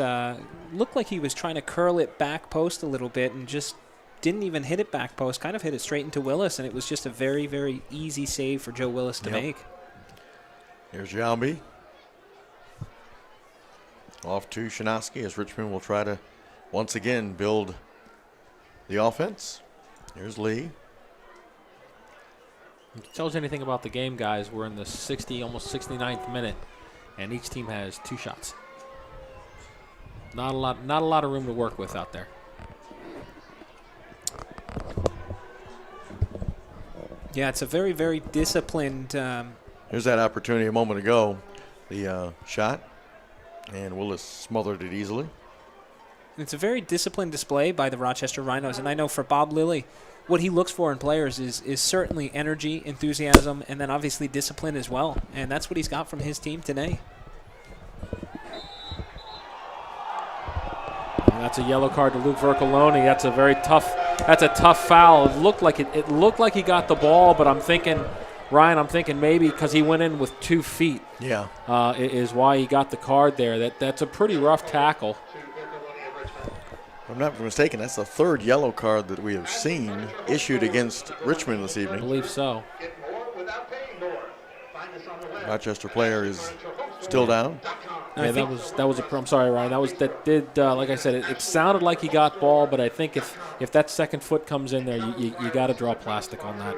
looked like he was trying to curl it back post a little bit and just didn't even hit it back post, kind of hit it straight into Willis, and it was just a very, very easy save for Joe Willis to make. Here's Jambi. Off to Shinoski as Richmond will try to once again build the offense. Here's Lee. If it tells you anything about the game, guys, we're in the almost 69th minute, and each team has 2 shots. Not a lot of room to work with out there. Yeah, it's a very, very disciplined. Here's that opportunity a moment ago. The shot, and Willis smothered it easily. It's a very disciplined display by the Rochester Rhinos, and I know for Bob Lilly, what he looks for in players is certainly energy, enthusiasm, and then obviously discipline as well. And that's what he's got from his team today. And that's a yellow card to Luke Vercoloni. That's a very tough. That's a tough foul. It looked like he got the ball, but I'm thinking, Ryan, maybe because he went in with 2 feet. Yeah, is why he got the card there. That's a pretty rough tackle. if I'm not mistaken, that's the 3rd yellow card that we have seen issued against Richmond this I evening. believe so. Rochester player is still down. Yeah, that was I'm sorry, Ryan. Like I said, it sounded like he got ball, but I think if that second foot comes in there, you got to draw plastic on that.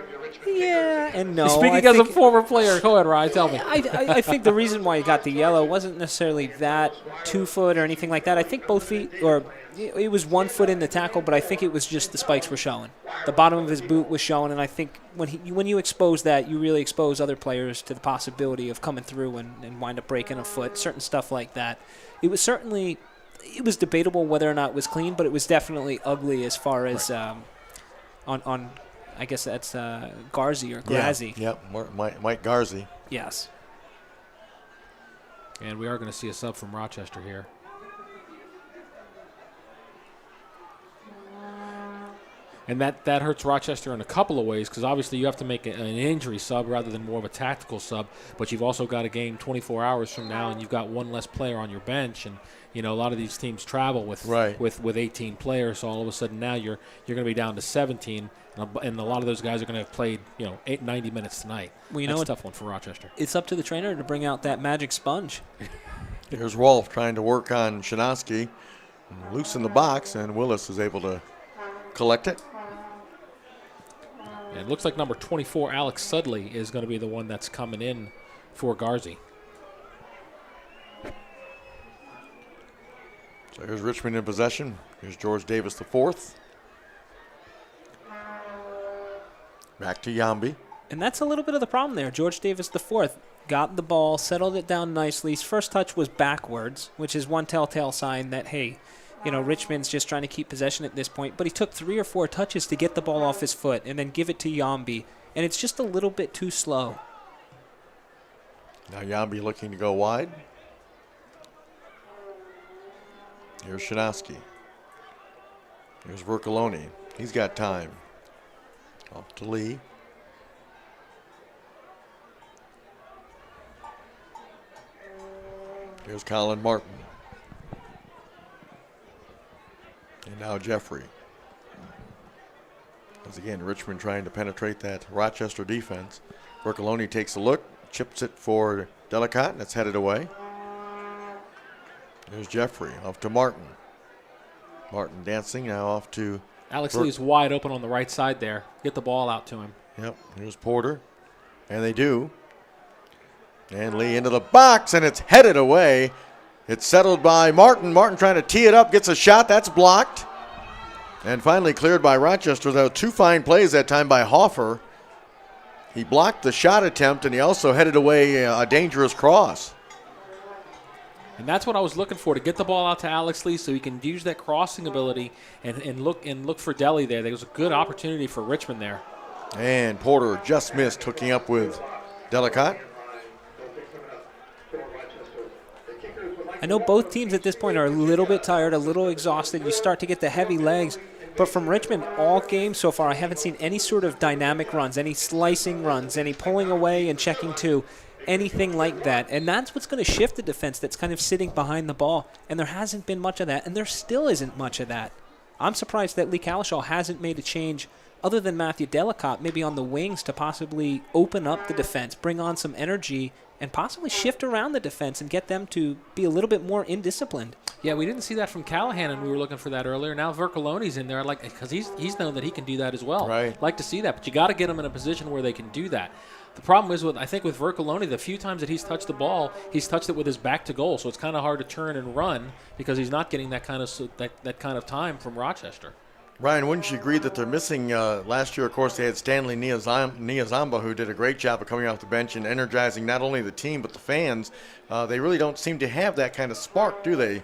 Yeah, and no. Speaking as a former player, go ahead, Ryan. Tell me. I think the reason why he got the yellow wasn't necessarily that 2 foot or anything like that. I think both feet, or it was 1 foot in the tackle, but I think it was just the spikes were showing. The bottom of his boot was showing, and I think when you expose that, you really expose other players to the possibility of coming through and wind up breaking a foot, certain stuff like that. It was debatable whether or not it was clean, but it was definitely ugly as far as on I guess that's Garzi or Grazzi. Yeah, Mike Garzi. Yes. And we are going to see a sub from Rochester here. And that hurts Rochester in a couple of ways, because obviously you have to make an injury sub rather than more of a tactical sub, but you've also got a game 24 hours from now, and you've got 1 less player on your bench. And a lot of these teams travel with 18 players, so all of a sudden now you're going to be down to 17, and a lot of those guys are going to have played 90 minutes tonight. Well, that's a tough one for Rochester. It's up to the trainer to bring out that magic sponge. Here's Rolfe trying to work on Shinoski, loosen the box, and Willis is able to collect it. And it looks like number 24, Alex Sudley, is going to be the one that's coming in for Garzi. So here's Richmond in possession. Here's George Davis IV. Back to Jambi. And that's a little bit of the problem there. George Davis IV got the ball, settled it down nicely. His first touch was backwards, which is one telltale sign that, hey, Richmond's just trying to keep possession at this point. But he took 3 or 4 touches to get the ball off his foot and then give it to Jambi. And it's just a little bit too slow. Now Jambi looking to go wide. Here's Shinoski. Here's Vercoloni. He's got time. Off to Lee. Here's Colin Martin. And now Jeffrey. As again, Richmond trying to penetrate that Rochester defense. Vercoloni takes a look, chips it for Delicott, and it's headed away. There's Jeffrey, off to Martin. Martin dancing, now off to... Alex Lee's wide open on the right side there. Get the ball out to him. Yep, here's Porter. And they do. And Lee into the box, and it's headed away. It's settled by Martin. Martin trying to tee it up, gets a shot. That's blocked. And finally cleared by Rochester, though. 2 fine plays that time by Hoffer. He blocked the shot attempt, and he also headed away a dangerous cross. And that's what I was looking for, to get the ball out to Alex Lee so he can use that crossing ability and look for Deli there. There was a good opportunity for Richmond there. And Porter just missed hooking up with Delicott. I know both teams at this point are a little bit tired, a little exhausted. You start to get the heavy legs. But from Richmond, all game so far, I haven't seen any sort of dynamic runs, any slicing runs, any pulling away and checking to, anything like that. And that's what's going to shift the defense that's kind of sitting behind the ball. And there hasn't been much of that, and there still isn't much of that. I'm surprised that Lee Calishaw hasn't made a change other than Matthew Delicott, maybe on the wings, to possibly open up the defense, bring on some energy, and possibly shift around the defense and get them to be a little bit more indisciplined. Yeah, we didn't see that from Callahan, and we were looking for that earlier. Now Vercoloni's in there, because he's known that he can do that as well. Right. Like to see that, but you got to get him in a position where they can do that. The problem is, I think with Vercoloni, the few times that he's touched the ball, he's touched it with his back to goal, so it's kind of hard to turn and run because he's not getting that kind of time from Rochester. Ryan, wouldn't you agree that they're missing, last year, of course, they had Stanley Niazamba, who did a great job of coming off the bench and energizing not only the team but the fans. They really don't seem to have that kind of spark, do they,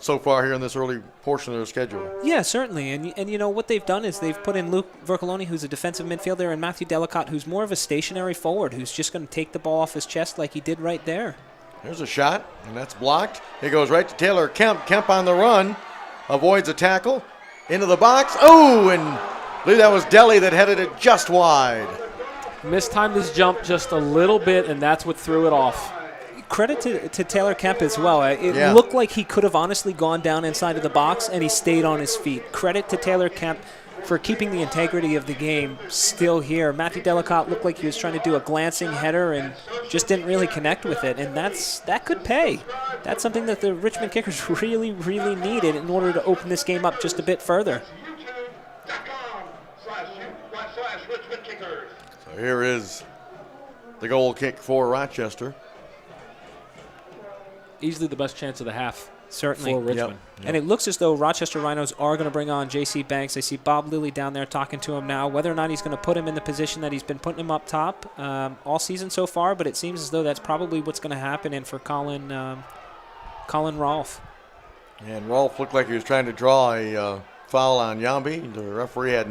so far here in this early portion of their schedule? Yeah, certainly. And you know, what they've done is they've put in Luke Vercoloni, who's a defensive midfielder, and Matthew Delicott, who's more of a stationary forward, who's just going to take the ball off his chest like he did right there. There's a shot, and that's blocked. It goes right to Taylor Kemp. Kemp on the run, avoids a tackle. Into the box. Oh, and I believe that was Deli that headed it just wide. Mistimed his jump just a little bit, and that's what threw it off. Credit to Taylor Kemp as well. It Yeah. looked like he could have honestly gone down inside of the box, and he stayed on his feet. Credit to Taylor Kemp for keeping the integrity of the game still here. Matthew Delicott looked like he was trying to do a glancing header and just didn't really connect with it, and that could pay. That's something that the Richmond Kickers really, really needed in order to open this game up just a bit further. So here is the goal kick for Rochester. Easily the best chance of the half. Certainly. For Richmond. Yep. And it looks as though Rochester Rhinos are going to bring on J.C. Banks. I see Bob Lilly down there talking to him now. Whether or not he's going to put him in the position that he's been putting him up top all season so far, but it seems as though that's probably what's going to happen in for Colin Rolfe. And Rolfe looked like he was trying to draw a foul on Yambi. The referee had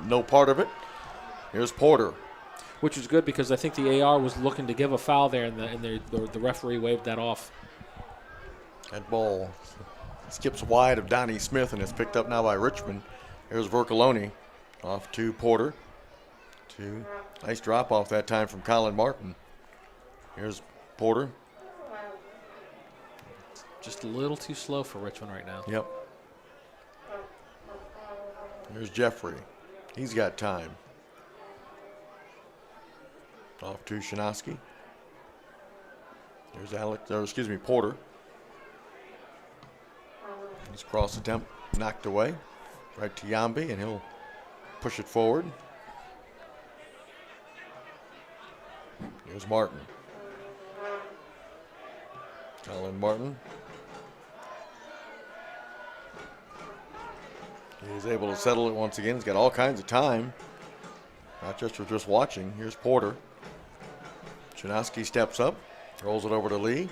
no part of it. Here's Porter. Which was good because I think the AR was looking to give a foul there, and the referee waved that off. That ball skips wide of Donnie Smith and is picked up now by Richmond. Here's Vercoloni off to Porter. Nice drop off that time from Colin Martin. Here's Porter. Just a little too slow for Richmond right now. Yep. Here's Jeffrey. He's got time. Off to Shinosky. There's Porter. His cross attempt knocked away. Right to Yambi, and he'll push it forward. Here's Martin. Colin Martin. He's able to settle it once again. He's got all kinds of time. Rochester just watching. Here's Porter. Shinosky steps up, rolls it over to Lee.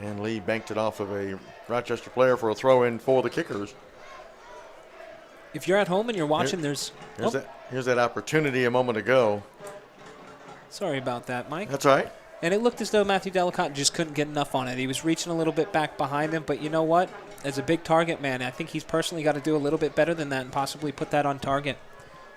And Lee banked it off of a Rochester player for a throw-in for the Kickers. If you're at home and you're watching, Here's that opportunity a moment ago. Sorry about that, Mike. That's right. And it looked as though Matthew Delicott just couldn't get enough on it. He was reaching a little bit back behind him, but you know what? As a big target man, I think he's personally got to do a little bit better than that and possibly put that on target.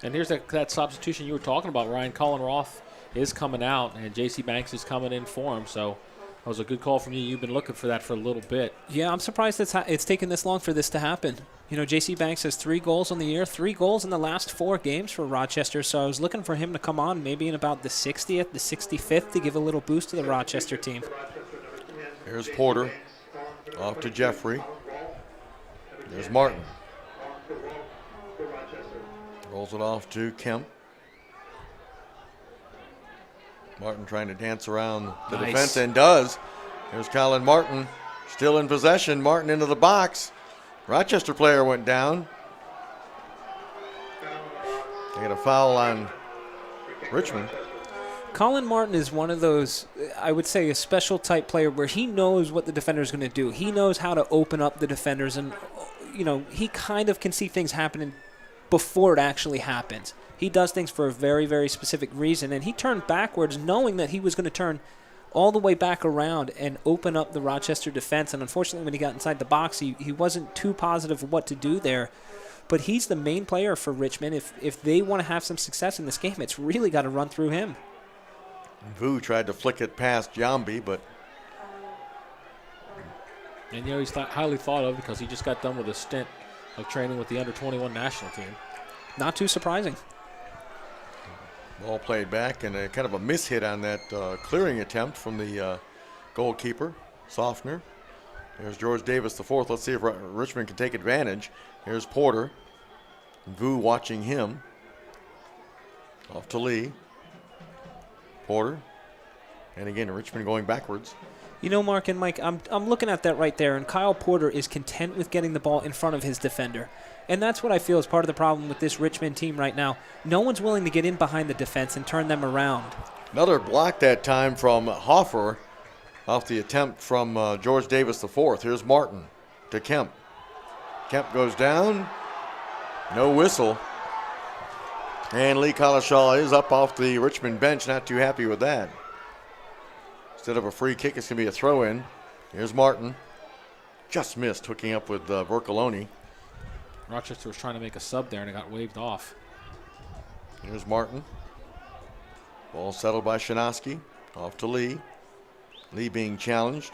And here's that substitution you were talking about, Ryan. Colin Roth is coming out, and J.C. Banks is coming in for him, so that was a good call from you. You've been looking for that for a little bit. Yeah, I'm surprised it's taken this long for this to happen. You know, J.C. Banks has 3 goals on the year, 3 goals in the last 4 games for Rochester, so I was looking for him to come on maybe in about the 60th, the 65th to give a little boost to the Rochester team. Here's Porter. Off to Jeffrey. There's Martin. Rolls it off to Kemp. Martin trying to dance around the defense and does. Here's Colin Martin still in possession. Martin into the box. Rochester player went down. They get a foul on Richmond. Colin Martin is one of those, I would say, a special type player where he knows what the defender is going to do. He knows how to open up the defenders, and you know, he kind of can see things happening before it actually happens. He does things for a very, very specific reason, and he turned backwards knowing that he was going to turn all the way back around and open up the Rochester defense. And unfortunately, when he got inside the box, he wasn't too positive of what to do there. But he's the main player for Richmond. If they want to have some success in this game, it's really got to run through him. Vu tried to flick it past Yambi, but... And, you know, he's highly thought of because he just got done with a stint of training with the under-21 national team. Not too surprising. Ball played back, and a kind of a mishit on that clearing attempt from the goalkeeper, Softner. There's George Davis IV. Let's see if Richmond can take advantage. Here's Porter. Vu watching him. Off to Lee. Porter. And again, Richmond going backwards. You know, Mark and Mike, I'm looking at that right there, and Kyle Porter is content with getting the ball in front of his defender. And that's what I feel is part of the problem with this Richmond team right now. No one's willing to get in behind the defense and turn them around. Another block that time from Hoffer off the attempt from George Davis IV. Here's Martin to Kemp. Kemp goes down. No whistle. And Lee Collishaw is up off the Richmond bench, not too happy with that. Instead of a free kick, it's going to be a throw-in. Here's Martin. Just missed hooking up with Vercoloni. Rochester was trying to make a sub there, and it got waved off. Here's Martin. Ball settled by Shinosky. Off to Lee. Lee being challenged.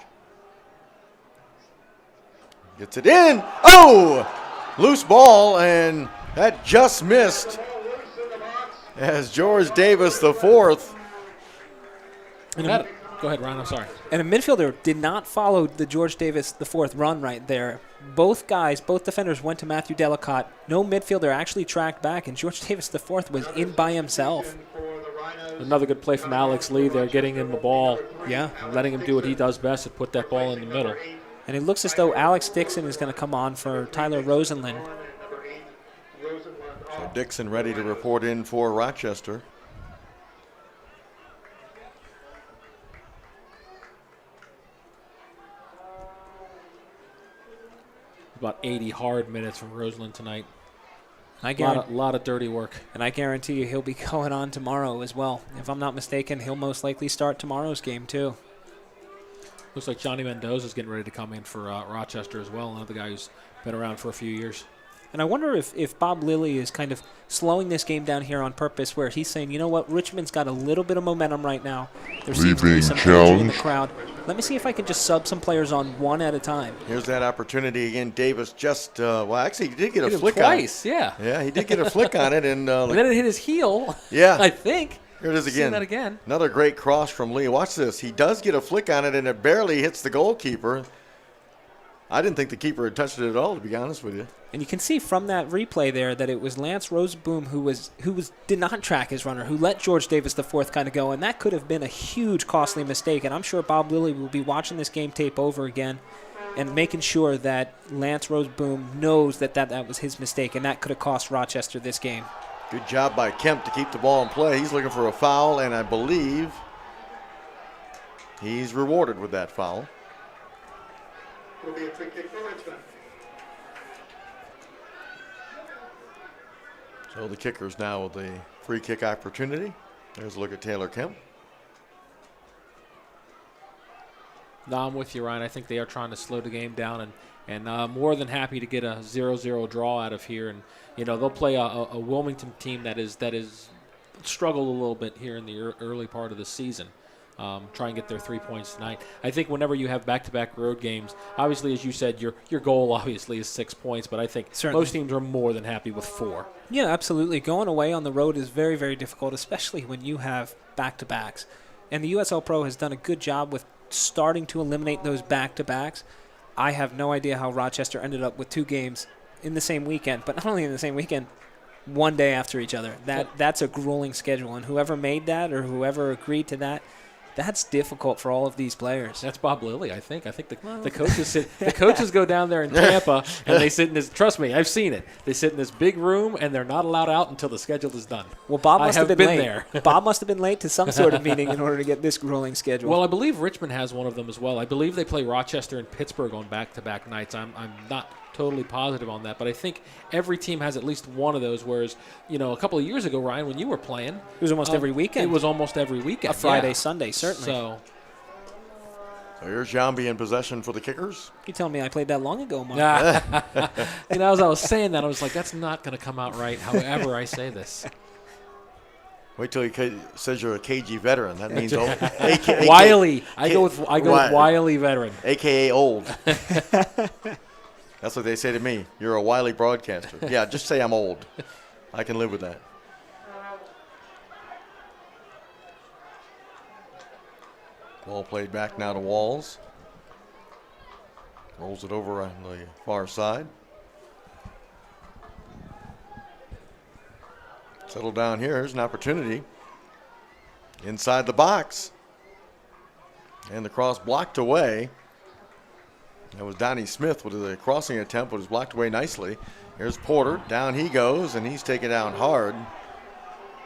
Gets it in. Oh! Loose ball, and that just missed as George Davis IV. Go ahead, Ron. I'm sorry. And a midfielder did not follow the George Davis IV run right there. Both defenders went to Matthew Delicott. No midfielder actually tracked back, and George Davis IV was in by himself. Another good play from Alex Lee there, getting him the ball. Yeah. Letting him do what he does best and put that ball in the middle. And it looks as though Alex Dixon is going to come on for Tyler Rosenlund. So Dixon ready to report in for Rochester. About 80 hard minutes from Roseland tonight. A lot of dirty work. And I guarantee you he'll be going on tomorrow as well. If I'm not mistaken, he'll most likely start tomorrow's game too. Looks like Johnny Mendoza's getting ready to come in for Rochester as well, another guy who's been around for a few years. And I wonder if Bob Lilly is kind of slowing this game down here on purpose, where he's saying, you know what, Richmond's got a little bit of momentum right now. There seems to be some energy in the crowd. Let me see if I can just sub some players on one at a time. Here's that opportunity again. Davis just, actually, he did get a flick twice, on it. Yeah. Yeah, he did get a flick on it. And then it hit his heel, yeah. I think. Here it is again. See that again. Another great cross from Lee. Watch this. He does get a flick on it, and it barely hits the goalkeeper. I didn't think the keeper had touched it at all, to be honest with you. And you can see from that replay there that it was Lance Roseboom who did not track his runner, who let George Davis IV kind of go, and that could have been a huge costly mistake. And I'm sure Bob Lilly will be watching this game tape over again and making sure that Lance Roseboom knows that was his mistake, and that could have cost Rochester this game. Good job by Kemp to keep the ball in play. He's looking for a foul, and I believe he's rewarded with that foul. Will be a free kick for Richmond. So the kickers now with the free kick opportunity. There's a look at Taylor Kemp. No, I'm with you, Ryan. I think they are trying to slow the game down, and more than happy to get a 0-0 draw out of here. And they'll play a Wilmington team that is struggled a little bit here in the early part of the season. Try and get their 3 points tonight. I think whenever you have back-to-back road games, obviously, as you said, your goal obviously is 6 points, but I think most teams are more than happy with 4. Yeah, absolutely. Going away on the road is very, very difficult, especially when you have back-to-backs. And the USL Pro has done a good job with starting to eliminate those back-to-backs. I have no idea how Rochester ended up with 2 games in the same weekend, but not only in the same weekend, one day after each other. That's a grueling schedule, and whoever made that or whoever agreed to that, that's difficult for all of these players. That's Bob Lilly, I think. I think the coaches go down there in Tampa and they sit in this. Trust me, I've seen it. They sit in this big room and they're not allowed out until the schedule is done. Well, Bob must have been late. There. Bob must have been late to some sort of meeting in order to get this grueling schedule. Well, I believe Richmond has one of them as well. I believe they play Rochester and Pittsburgh on back-to-back nights. I'm not totally positive on that, but I think every team has at least one of those, whereas, a couple of years ago, Ryan, when you were playing, it was almost every weekend. It was almost every weekend. A Friday, Sunday, certainly. So here's Jambi in possession for the kickers. You telling me I played that long ago, Mark? As I was saying that, I was like, that's not going to come out right, however I say this. Wait till he says you're a KG veteran. That means old. Wiley. I go with Wiley veteran. AKA old. That's what they say to me. You're a wily broadcaster. Yeah, just say I'm old. I can live with that. Ball played back now to Walls. Rolls it over on the far side. Settle down here. Here's an opportunity. Inside the box. And the cross blocked away. That was Donnie Smith with a crossing attempt, but was blocked away nicely. Here's Porter. Down he goes, and he's taken down hard.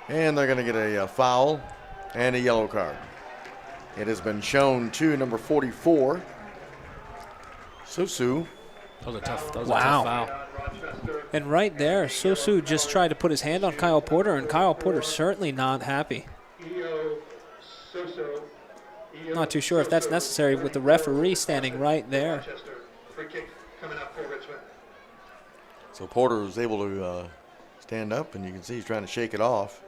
And they're going to get a foul and a yellow card. It has been shown to number 44, Sosu. That was a tough foul. And right there, Sosu just tried to put his hand on Kyle Porter, and Kyle Porter's certainly not happy. Not too sure if that's necessary with the referee standing right there. So Porter was able to stand up, and you can see he's trying to shake it off.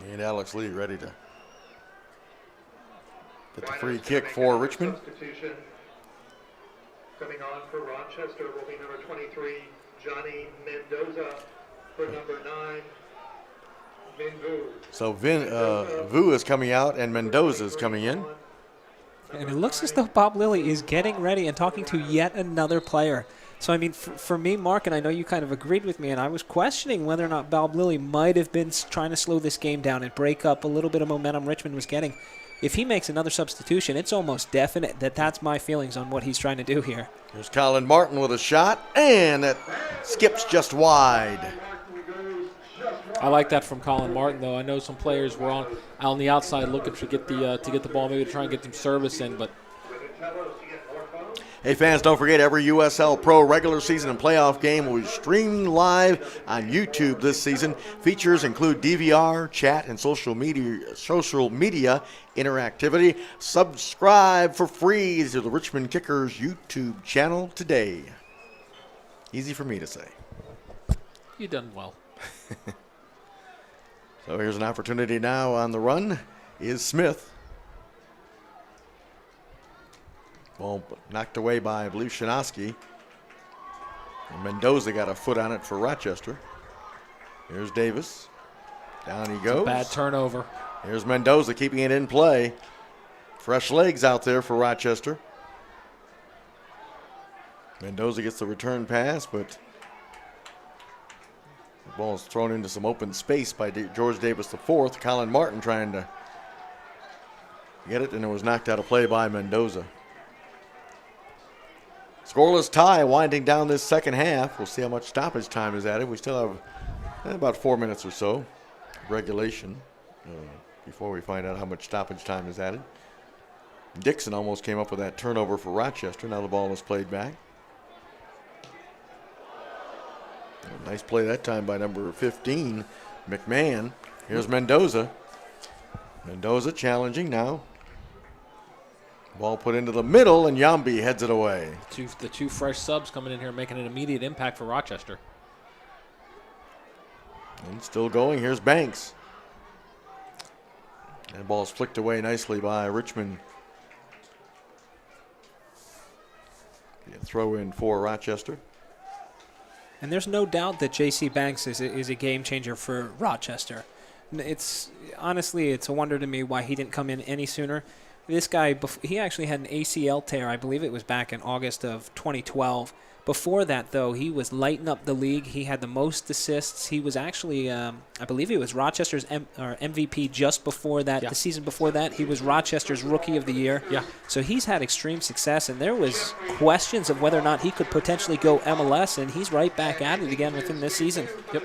And Alex Lee ready to get the free kick for Richmond. Coming on for Rochester will be number 23, Johnny Mendoza, for number 9, Vin Vu. So Vu is coming out and Mendoza is coming in. And it looks as though Bob Lilly is getting ready and talking to yet another player. So, I mean, for me, Mark, and I know you kind of agreed with me, and I was questioning whether or not Bob Lilly might have been trying to slow this game down and break up a little bit of momentum Richmond was getting. If he makes another substitution, it's almost definite that that's my feelings on what he's trying to do here. Here's Colin Martin with a shot, and it skips just wide. I like that from Colin Martin, though. I know some players were on the outside looking to get the ball, maybe to try and get some service in, but. Hey fans, don't forget every USL Pro regular season and playoff game will be streaming live on YouTube this season. Features include DVR, chat, and social media interactivity. Subscribe for free to the Richmond Kickers YouTube channel today. Easy for me to say. You done well. So here's an opportunity now on the run is Smith. Ball knocked away by, I believe, Shinosky. And Mendoza got a foot on it for Rochester. Here's Davis. Down he goes. Bad turnover. Here's Mendoza keeping it in play. Fresh legs out there for Rochester. Mendoza gets the return pass, but the ball is thrown into some open space by George Davis IV. Colin Martin trying to get it, and it was knocked out of play by Mendoza. Scoreless tie winding down this second half. We'll see how much stoppage time is added. We still have about 4 minutes or so regulation before we find out how much stoppage time is added. Dixon almost came up with that turnover for Rochester. Now the ball is played back. Nice play that time by number 15, McMahon. Here's Mendoza. Mendoza challenging now. Ball put into the middle, and Yambi heads it away. The two fresh subs coming in here making an immediate impact for Rochester. And still going. Here's Banks. And the ball's flicked away nicely by Richmond. Throw in for Rochester. And there's no doubt that J.C. Banks is a game changer for Rochester. Honestly, it's a wonder to me why he didn't come in any sooner. This guy, he actually had an ACL tear. I believe it was back in August of 2012. Before that, though, he was lighting up the league. He had the most assists. He was actually, I believe he was Rochester's MVP just before that. Yeah. The season before that, he was Rochester's Rookie of the Year. Yeah. So he's had extreme success, and there was questions of whether or not he could potentially go MLS, and he's right back at it again within this season. Yep.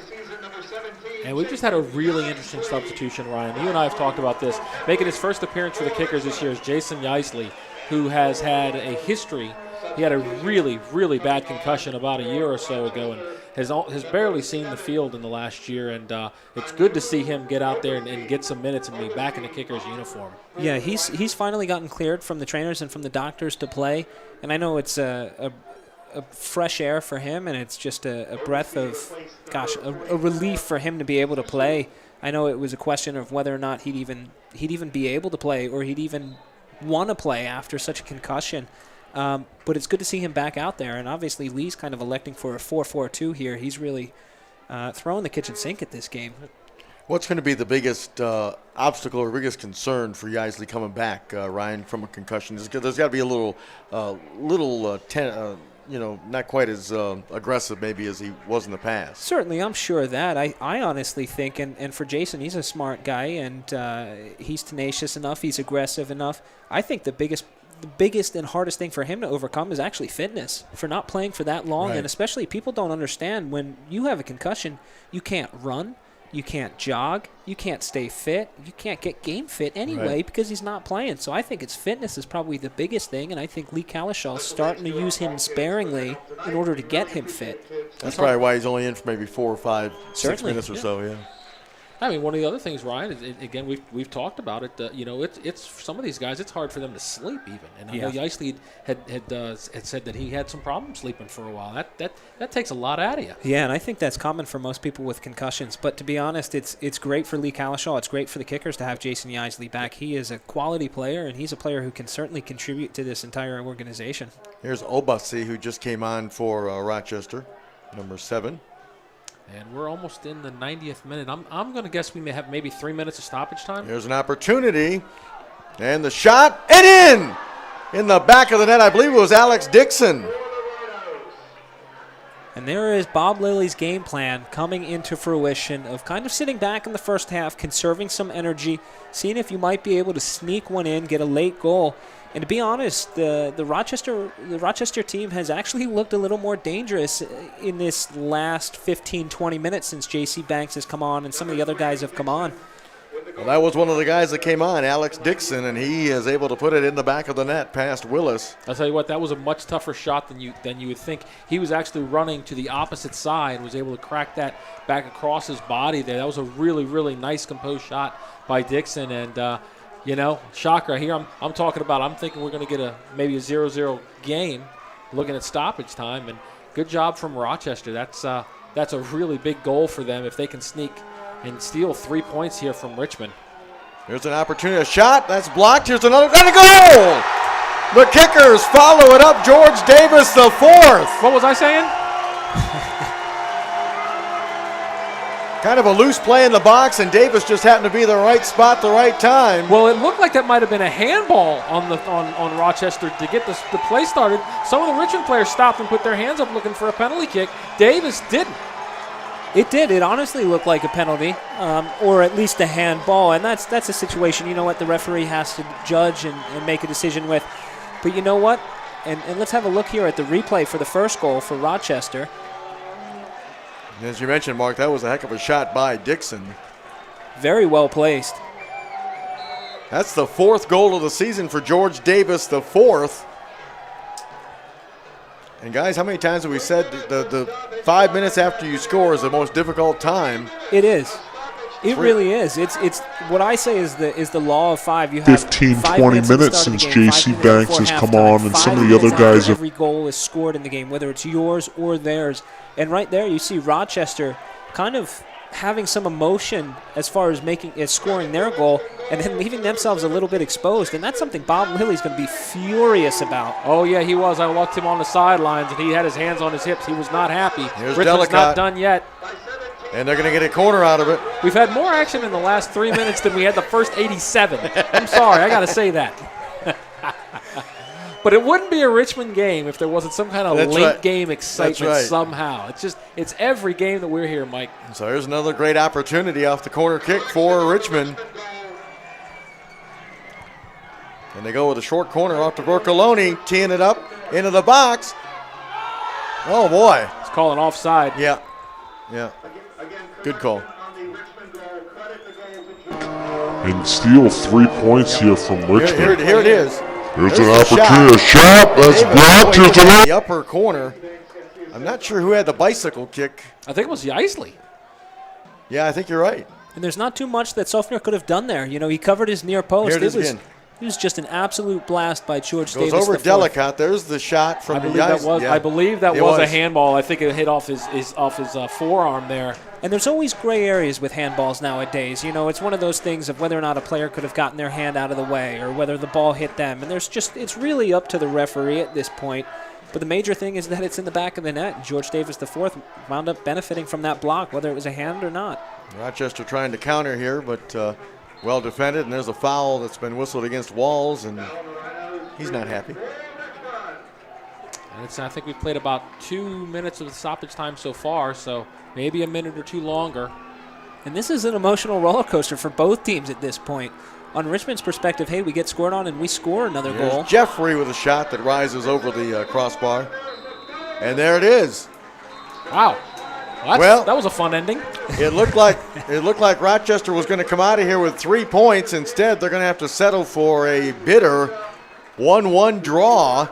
And we've just had a really interesting substitution, Ryan. You and I have talked about this. Making his first appearance for the Kickers this year is Jason Yeisley, who has had a history. He had a really, really bad concussion about a year or so ago and has barely seen the field in the last year. And it's good to see him get out there and get some minutes and be back in the Kickers uniform. Yeah, he's finally gotten cleared from the trainers and from the doctors to play. And I know it's a fresh air for him, and it's just a breath of, a relief for him to be able to play. I know it was a question of whether or not he'd even be able to play, or he'd even want to play after such a concussion. But it's good to see him back out there. And obviously Lee's kind of electing for a 4-4-2 here. He's really throwing the kitchen sink at this game. What's going to be the biggest obstacle or biggest concern for Yaisley coming back, Ryan, from a concussion? There's got to be a little, not quite as aggressive maybe as he was in the past. Certainly, I'm sure of that. I honestly think, and for Jason, he's a smart guy, and he's tenacious enough, he's aggressive enough. I think the biggest and hardest thing for him to overcome is actually fitness, for not playing for that long. Right. And especially people don't understand when you have a concussion, you can't run, you can't jog, you can't stay fit, you can't get game fit anyway Right. because he's not playing. So I think his fitness is probably the biggest thing, and I think Lee Kalishaw's starting to use him sparingly in order to get him fit. That's probably why he's only in for maybe 4 or 5, 6 Certainly, minutes or so, yeah. I mean, one of the other things, Ryan, is, again, we've talked about it. It's for some of these guys, it's hard for them to sleep even. And I know Yaisley had said that he had some problems sleeping for a while. That takes a lot out of you. Yeah, and I think that's common for most people with concussions. But to be honest, it's great for Lee Kalishaw. It's great for the Kickers to have Jason Yaisley back. He is a quality player, and he's a player who can certainly contribute to this entire organization. Here's Obasi, who just came on for Rochester, number 7. And we're almost in the 90th minute. I'm going to guess we may have maybe 3 minutes of stoppage time. Here's an opportunity. And the shot, and in the back of the net, I believe it was Alex Dixon. And there is Bob Lilly's game plan coming into fruition of kind of sitting back in the first half, conserving some energy, seeing if you might be able to sneak one in, get a late goal. And to be honest, the Rochester team has actually looked a little more dangerous in this last 15, 20 minutes since J.C. Banks has come on and some of the other guys have come on. Well, that was one of the guys that came on, Alex Dixon, and he is able to put it in the back of the net past Willis. I'll tell you what, that was a much tougher shot than you would think. He was actually running to the opposite side and was able to crack that back across his body there. That was a really, really nice composed shot by Dixon. And, shocker. Here I'm talking about, I'm thinking we're going to get maybe a 0-0 game looking at stoppage time. And good job from Rochester. That's a really big goal for them if they can sneak and steal 3 points here from Richmond. Here's an opportunity, a shot, that's blocked. Here's another, and a goal! The Kickers follow it up, George Davis, the 4th. What was I saying? Kind of a loose play in the box, and Davis just happened to be the right spot, the right time. Well, it looked like that might have been a handball on Rochester to get the play started. Some of the Richmond players stopped and put their hands up looking for a penalty kick. Davis didn't. It did. It honestly looked like a penalty, or at least a handball, and that's a situation, the referee has to judge and make a decision with. But you know what? And let's have a look here at the replay for the first goal for Rochester. As you mentioned, Mark, that was a heck of a shot by Dixon. Very well placed. That's the 4th goal of the season for George Davis, the 4th. And guys, how many times have we said the 5 minutes after you score is the most difficult time? It is. It really is. It's what I say is the law of 5. You have 15, 20 minutes since J.C. Banks has come on, and some of the other guys have. Every goal is scored in the game, whether it's yours or theirs. And right there, you see Rochester kind of having some emotion as far as scoring their goal, and then leaving themselves a little bit exposed. And that's something Bob Lilly's going to be furious about. Oh, yeah, he was. I watched him on the sidelines, and he had his hands on his hips. He was not happy. Here's Richmond's Delicott. not done yet. And they're going to get a corner out of it. We've had more action in the last 3 minutes than we had the first 87. I'm sorry, I got to say that. But it wouldn't be a Richmond game if there wasn't some kind of late game excitement somehow. It's every game that we're here, Mike. So here's another great opportunity off the corner kick for Richmond. And they go with a short corner off to Borcoloni, teeing it up into the box. Oh, boy. It's calling offside. Yeah. Good call. And steal 3 points here from Richmond. Here it is. Here's an opportunity, a shot, that's blocked. Here's the upper corner. I'm not sure who had the bicycle kick. I think it was Yaisley. Yeah, I think you're right. And there's not too much that Sofner could have done there. He covered his near post. Here it is again. It was just an absolute blast by George Goes Davis. over Delicott. There's the shot from the ice. I believe that It was a was. handball. I think it hit off his forearm there. And there's always gray areas with handballs nowadays. You know, it's one of those things of whether or not a player could have gotten their hand out of the way or whether the ball hit them. And it's really up to the referee at this point. But the major thing is that it's in the back of the net. George Davis IV wound up benefiting from that block, whether it was a hand or not. Rochester trying to counter here, but well defended. And there's a foul that's been whistled against Walls, and he's not happy. And I think we've played about 2 minutes of stoppage time so far, so maybe a minute or two longer. And this is an emotional roller coaster for both teams at this point. On Richmond's perspective, hey, we get scored on and we score another Here's goal. Jeffrey with a shot that rises over the crossbar. And there it is. Wow. That was a fun ending. It looked like Rochester was going to come out of here with 3 points. Instead, they're going to have to settle for a bitter 1-1 draw.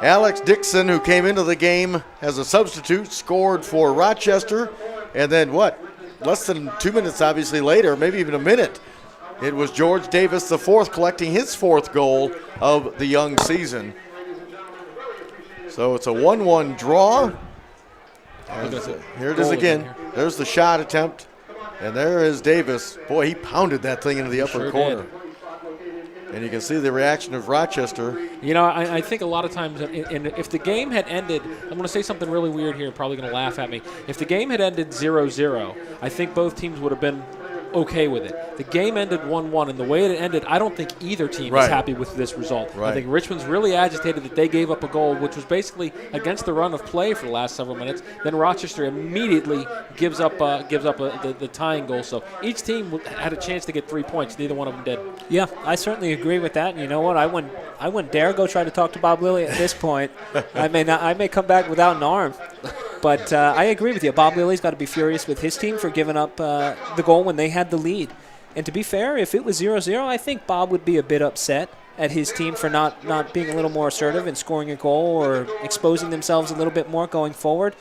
Alex Dixon, who came into the game as a substitute, scored for Rochester. And then less than 2 minutes, obviously, later, maybe even a minute, it was George Davis IV collecting his 4th goal of the young season. So it's a 1-1 draw. Here it is again. There's the shot attempt. And there is Davis. Boy, he pounded that thing into the upper corner. And you can see the reaction of Rochester. You know, I think a lot of times, if the game had ended, I'm going to say something really weird here, probably going to laugh at me. If the game had ended 0-0, I think both teams would have been okay with it. The game ended 1-1, and the way it ended, I don't think either team is happy with this result. Right. I think Richmond's really agitated that they gave up a goal, which was basically against the run of play for the last several minutes. Then Rochester immediately gives up the tying goal. So each team had a chance to get 3 points. Neither one of them did. Yeah, I certainly agree with that. And you know what? I wouldn't dare go try to talk to Bob Lilly at this point. I may come back without an arm. But I agree with you. Bob Lilly's got to be furious with his team for giving up the goal when they had the lead. And to be fair, if it was 0-0, I think Bob would be a bit upset at his team for not being a little more assertive and scoring a goal or exposing themselves a little bit more going forward.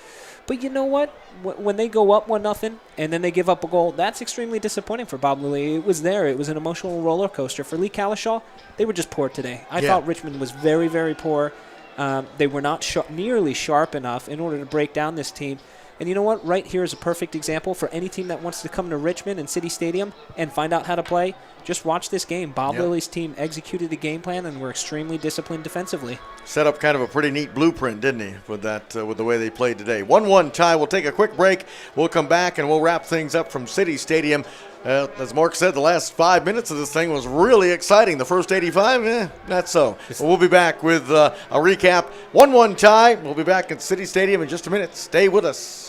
But you know what? When they go up 1-0 and then they give up a goal, that's extremely disappointing for Bob Lilly. It was there. It was an emotional roller coaster. For Lee Calishaw, they were just poor today. I thought Richmond was very, very poor. They were not nearly sharp enough in order to break down this team. And you know what? Right here is a perfect example for any team that wants to come to Richmond and City Stadium and find out how to play. Just watch this game. Bob Lilly's team executed the game plan and were extremely disciplined defensively. Set up kind of a pretty neat blueprint, didn't he, with the way they played today. 1-1 tie. We'll take a quick break. We'll come back and we'll wrap things up from City Stadium. As Mark said, the last 5 minutes of this thing was really exciting. The first 85, not so. But we'll be back with a recap. 1-1 tie. We'll be back at City Stadium in just a minute. Stay with us.